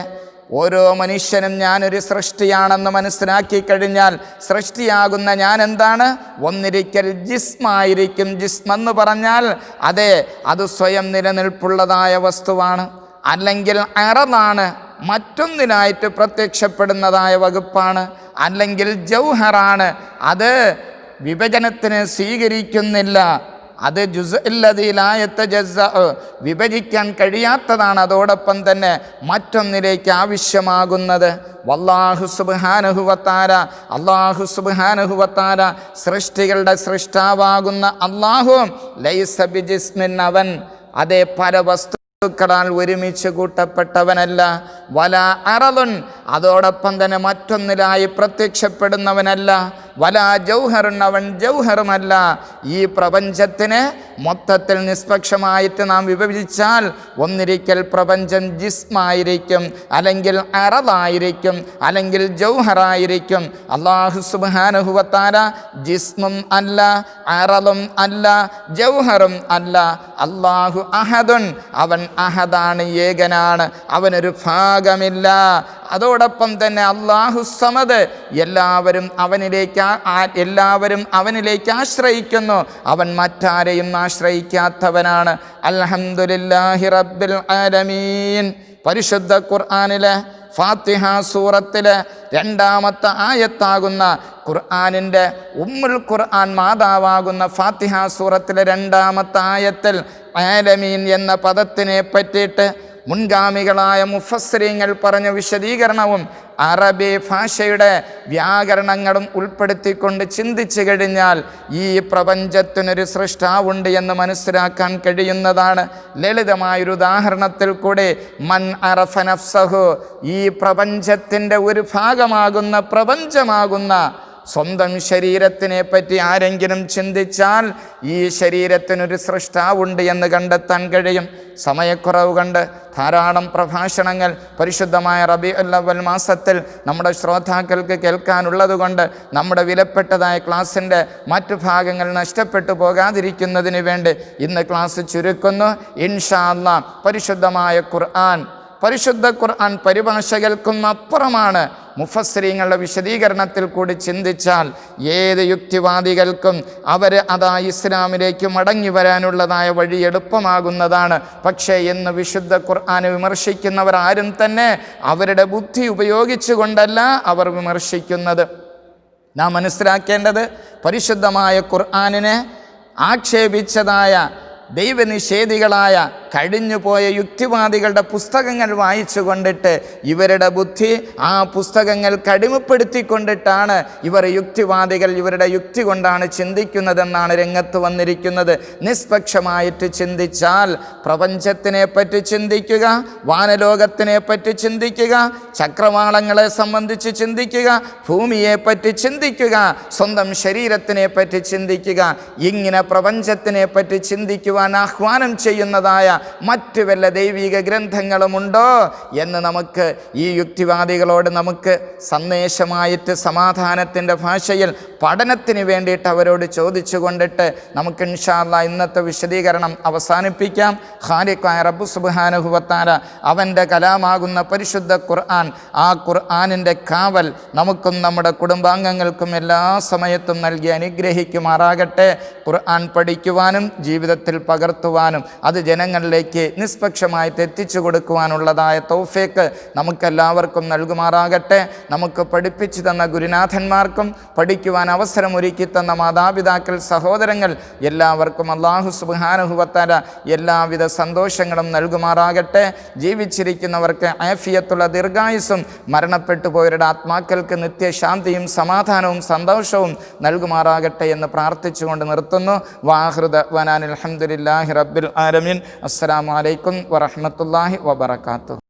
ഓരോ മനുഷ്യനും ഞാനൊരു സൃഷ്ടിയാണെന്ന് മനസ്സിലാക്കി കഴിഞ്ഞാൽ, സൃഷ്ടിയാകുന്ന ഞാൻ എന്താണ്? ഒന്നിരിക്കൽ ജിസ്മായിരിക്കും. ജിസ്മെന്ന് പറഞ്ഞാൽ അതെ, അത് സ്വയം നിലനിൽപ്പുള്ളതായ വസ്തുവാണ്. അല്ലെങ്കിൽ അറദാണ്, മറ്റൊന്നിനായിട്ട് പ്രത്യക്ഷപ്പെടുന്നതായ വകുപ്പാണ്. അല്ലെങ്കിൽ ജൗഹറാണ്, അത് വിഭജനത്തിന് സ്വീകരിക്കുന്നില്ല. അത് ജുസ്ഇല്ലദീലായത്ത ജസ്സ വിഭജിക്കാൻ കഴിയാത്തതാണ്. അതോടൊപ്പം തന്നെ മറ്റൊന്നിലേക്ക് ആവശ്യമാകുന്നത്. വല്ലാഹു സുബ്ഹാനഹു വതആല അല്ലാഹു സുബ്ഹാനഹു വതആല സൃഷ്ടികളുടെ സൃഷ്ടാവാകുന്ന അല്ലാഹു ലൈസ ബിജിസ്മിൻ അവൻ അതേ പല വസ്തുക്കളാൽ ഒരുമിച്ച് കൂട്ടപ്പെട്ടവനല്ല. വല അറളുൻ അതോടൊപ്പം തന്നെ മറ്റൊന്നിലായി പ്രത്യക്ഷപ്പെടുന്നവനല്ല. വല ജൗഹറുൻ അവൻ ജൗഹറുമല്ല. ഈ പ്രപഞ്ചത്തിനെ മൊത്തത്തിൽ നിഷ്പക്ഷമായിട്ട് നാം വിഭജിച്ചാൽ ഒന്നിരിക്കൽ പ്രപഞ്ചം ജിസ്മായിരിക്കും, അല്ലെങ്കിൽ അറളായിരിക്കും, അല്ലെങ്കിൽ ജൗഹറായിരിക്കും. അല്ലാഹു സുബ്ഹാനഹു വതആല ജിസ്മും അല്ല, അറളും അല്ല, ജൗഹറും അല്ല. അല്ലാഹു അഹദുൻ അവൻ അഹദാണ്, ഏകനാണ്, അവനൊരു ഭാഗമില്ല. അതോടൊപ്പം തന്നെ അല്ലാഹു സമദ് എല്ലാവരും അവനിലേക്ക് ആശ്രയിക്കുന്നു. അവൻ മറ്റാരെയും ആശ്രയിക്കാത്തവനാണ്. അൽഹംദുലില്ലാഹി റബ്ബിൽ ആലമീൻ. പരിശുദ്ധ ഖുർആനിലെ ഫാത്തിഹ സൂറത്തിലെ 2-ാമത്തെ ആയത്താകുന്ന ഖുർആനിൻ്റെ ഉമ്മുൽ ഖുർആൻ മാതാവാകുന്ന ഫാത്തിഹ സൂറത്തിലെ 2-ാമത്തെ ആയത്തിൽ ആലമീൻ എന്ന പദത്തിനെ പറ്റിയിട്ട് മുൻഗാമികളായ മുഫസ്സിരീങ്ങൾ പറഞ്ഞ വിശദീകരണവും അറബി ഭാഷയുടെ വ്യാകരണങ്ങളും ഉൾപ്പെടുത്തിക്കൊണ്ട് ചിന്തിച്ചു കഴിഞ്ഞാൽ ഈ പ്രപഞ്ചത്തിനൊരു സൃഷ്ടാവുണ്ട് എന്ന് മനസ്സിലാക്കാൻ കഴിയുന്നതാണ്. ലളിതമായൊരു ഉദാഹരണത്തിൽ കൂടെ മൻ അറഫ നഫ്സഹു ഈ പ്രപഞ്ചത്തിൻ്റെ ഒരു ഭാഗമാകുന്ന പ്രപഞ്ചമാകുന്ന സ്വന്തം ശരീരത്തിനെ പറ്റി ആരെങ്കിലും ചിന്തിച്ചാൽ ഈ ശരീരത്തിനൊരു സൃഷ്ടാവുണ്ട് എന്ന് കണ്ടെത്താൻ കഴിയും. സമയക്കുറവ് കൊണ്ട് ധാരാളം പ്രഭാഷണങ്ങൾ പരിശുദ്ധമായ റബീഉൽ അവ്വൽ മാസത്തിൽ നമ്മുടെ ശ്രോതാക്കൾക്ക് കേൾക്കാനുള്ളത് കൊണ്ട് നമ്മുടെ വിലപ്പെട്ടതായ ക്ലാസ്സിൻ്റെ മറ്റു ഭാഗങ്ങൾ നഷ്ടപ്പെട്ടു പോകാതിരിക്കുന്നതിന് വേണ്ടി ഇന്ന് ക്ലാസ് ചുരുക്കുന്നു. ഇൻഷാ അല്ലാഹ് പരിശുദ്ധ ഖുർആൻ പരിഭാഷകൾക്കും അപ്പുറമാണ്. മുഫസ്സിരീങ്ങളുടെ വിശദീകരണത്തിൽ കൂടി ചിന്തിച്ചാൽ ഏത് യുക്തിവാദികൾക്കും അതാ ഇസ്ലാമിലേക്ക് മടങ്ങി വരാനുള്ളതായ വഴി എളുപ്പമാകുന്നതാണ്. പക്ഷേ ഇന്ന് വിശുദ്ധ ഖുർആനെ വിമർശിക്കുന്നവർ ആരും തന്നെ അവരുടെ ബുദ്ധി ഉപയോഗിച്ചുകൊണ്ടല്ല അവർ വിമർശിക്കുന്നത്. നാം മനസ്സിലാക്കേണ്ടത് പരിശുദ്ധമായ ഖുർആനിനെ ആക്ഷേപിച്ചതായ ദൈവനിഷേധികളായ കഴിഞ്ഞുപോയ യുക്തിവാദികളുടെ പുസ്തകങ്ങൾ വായിച്ചു കൊണ്ടിട്ട് ഇവരുടെ ബുദ്ധി ആ പുസ്തകങ്ങൾ കടിമപ്പെടുത്തിക്കൊണ്ടിട്ടാണ് യുക്തിവാദികൾ ഇവരുടെ യുക്തി കൊണ്ടാണ് ചിന്തിക്കുന്നതെന്നാണ് രംഗത്ത് വന്നിരിക്കുന്നത്. നിഷ്പക്ഷമായിട്ട് ചിന്തിച്ചാൽ പ്രപഞ്ചത്തിനെ പറ്റി ചിന്തിക്കുക, വാനലോകത്തിനെ പറ്റി ചിന്തിക്കുക, ചക്രവാളങ്ങളെ സംബന്ധിച്ച് ചിന്തിക്കുക, ഭൂമിയെ പറ്റി ചിന്തിക്കുക, സ്വന്തം ശരീരത്തിനെ പറ്റി ചിന്തിക്കുക. ഇങ്ങനെ പ്രപഞ്ചത്തിനെ പറ്റി ചിന്തിക്കുക ആഹ്വാനം ചെയ്യുന്നതായ മറ്റു വല്ല ദൈവിക ഗ്രന്ഥങ്ങളുമുണ്ടോ എന്ന് നമുക്ക് ഈ യുക്തിവാദികളോട് നമുക്ക് സന്ദേശമായിട്ട് സമാധാനത്തിൻ്റെ ഭാഷയിൽ പഠനത്തിന് വേണ്ടിയിട്ട് അവരോട് ചോദിച്ചു കൊണ്ടിട്ട് നമുക്ക് ഇൻഷാ അല്ലാഹ് ഇന്നത്തെ വിശദീകരണം അവസാനിപ്പിക്കാം. ഖാലിഖായ റബ്ബ് സുബ്ഹാനഹു വ തആല അവൻ്റെ കലാമാകുന്ന പരിശുദ്ധ ഖുർആൻ, ആ ഖുർആനിൻ്റെ കാവൽ നമുക്കും നമ്മുടെ കുടുംബാംഗങ്ങൾക്കും എല്ലാ സമയത്തും നൽകി അനുഗ്രഹിക്കുമാറാകട്ടെ. ഖുർആൻ പഠിക്കുവാനും ജീവിതത്തിൽ പകർത്തുവാനും അത് ജനങ്ങളിലേക്ക് നിഷ്പക്ഷമായിട്ട് എത്തിച്ചു കൊടുക്കുവാനുള്ളതായ തൗഫീഖ് നമുക്കെല്ലാവർക്കും നൽകുമാറാകട്ടെ. നമുക്ക് പഠിപ്പിച്ചു തന്ന ഗുരുനാഥന്മാർക്കും പഠിക്കുവാൻ അവസരമൊരുക്കി തന്ന മാതാപിതാക്കൾ, സഹോദരങ്ങൾ എല്ലാവർക്കും അല്ലാഹു സുബ്ഹാനഹു വ തആല എല്ലാവിധ സന്തോഷങ്ങളും നൽകുമാറാകട്ടെ. ജീവിച്ചിരിക്കുന്നവർക്ക് ആഫിയത്തുള്ള ദീർഘായുസ്സും മരണപ്പെട്ടു പോയവരുടെ ആത്മാക്കൾക്ക് നിത്യശാന്തിയും സമാധാനവും സന്തോഷവും നൽകുമാറാകട്ടെ എന്ന് പ്രാർത്ഥിച്ചുകൊണ്ട് നിർത്തുന്നു. വാഹിറു ദഅ്വാനാ അൽഹംദുലില്ലാഹി റബ്ബിൽ ആലമീൻ. അസ്സലാമു അലൈക്കും വറഹ്മത്തുള്ളാഹി വബറകാതുഹു.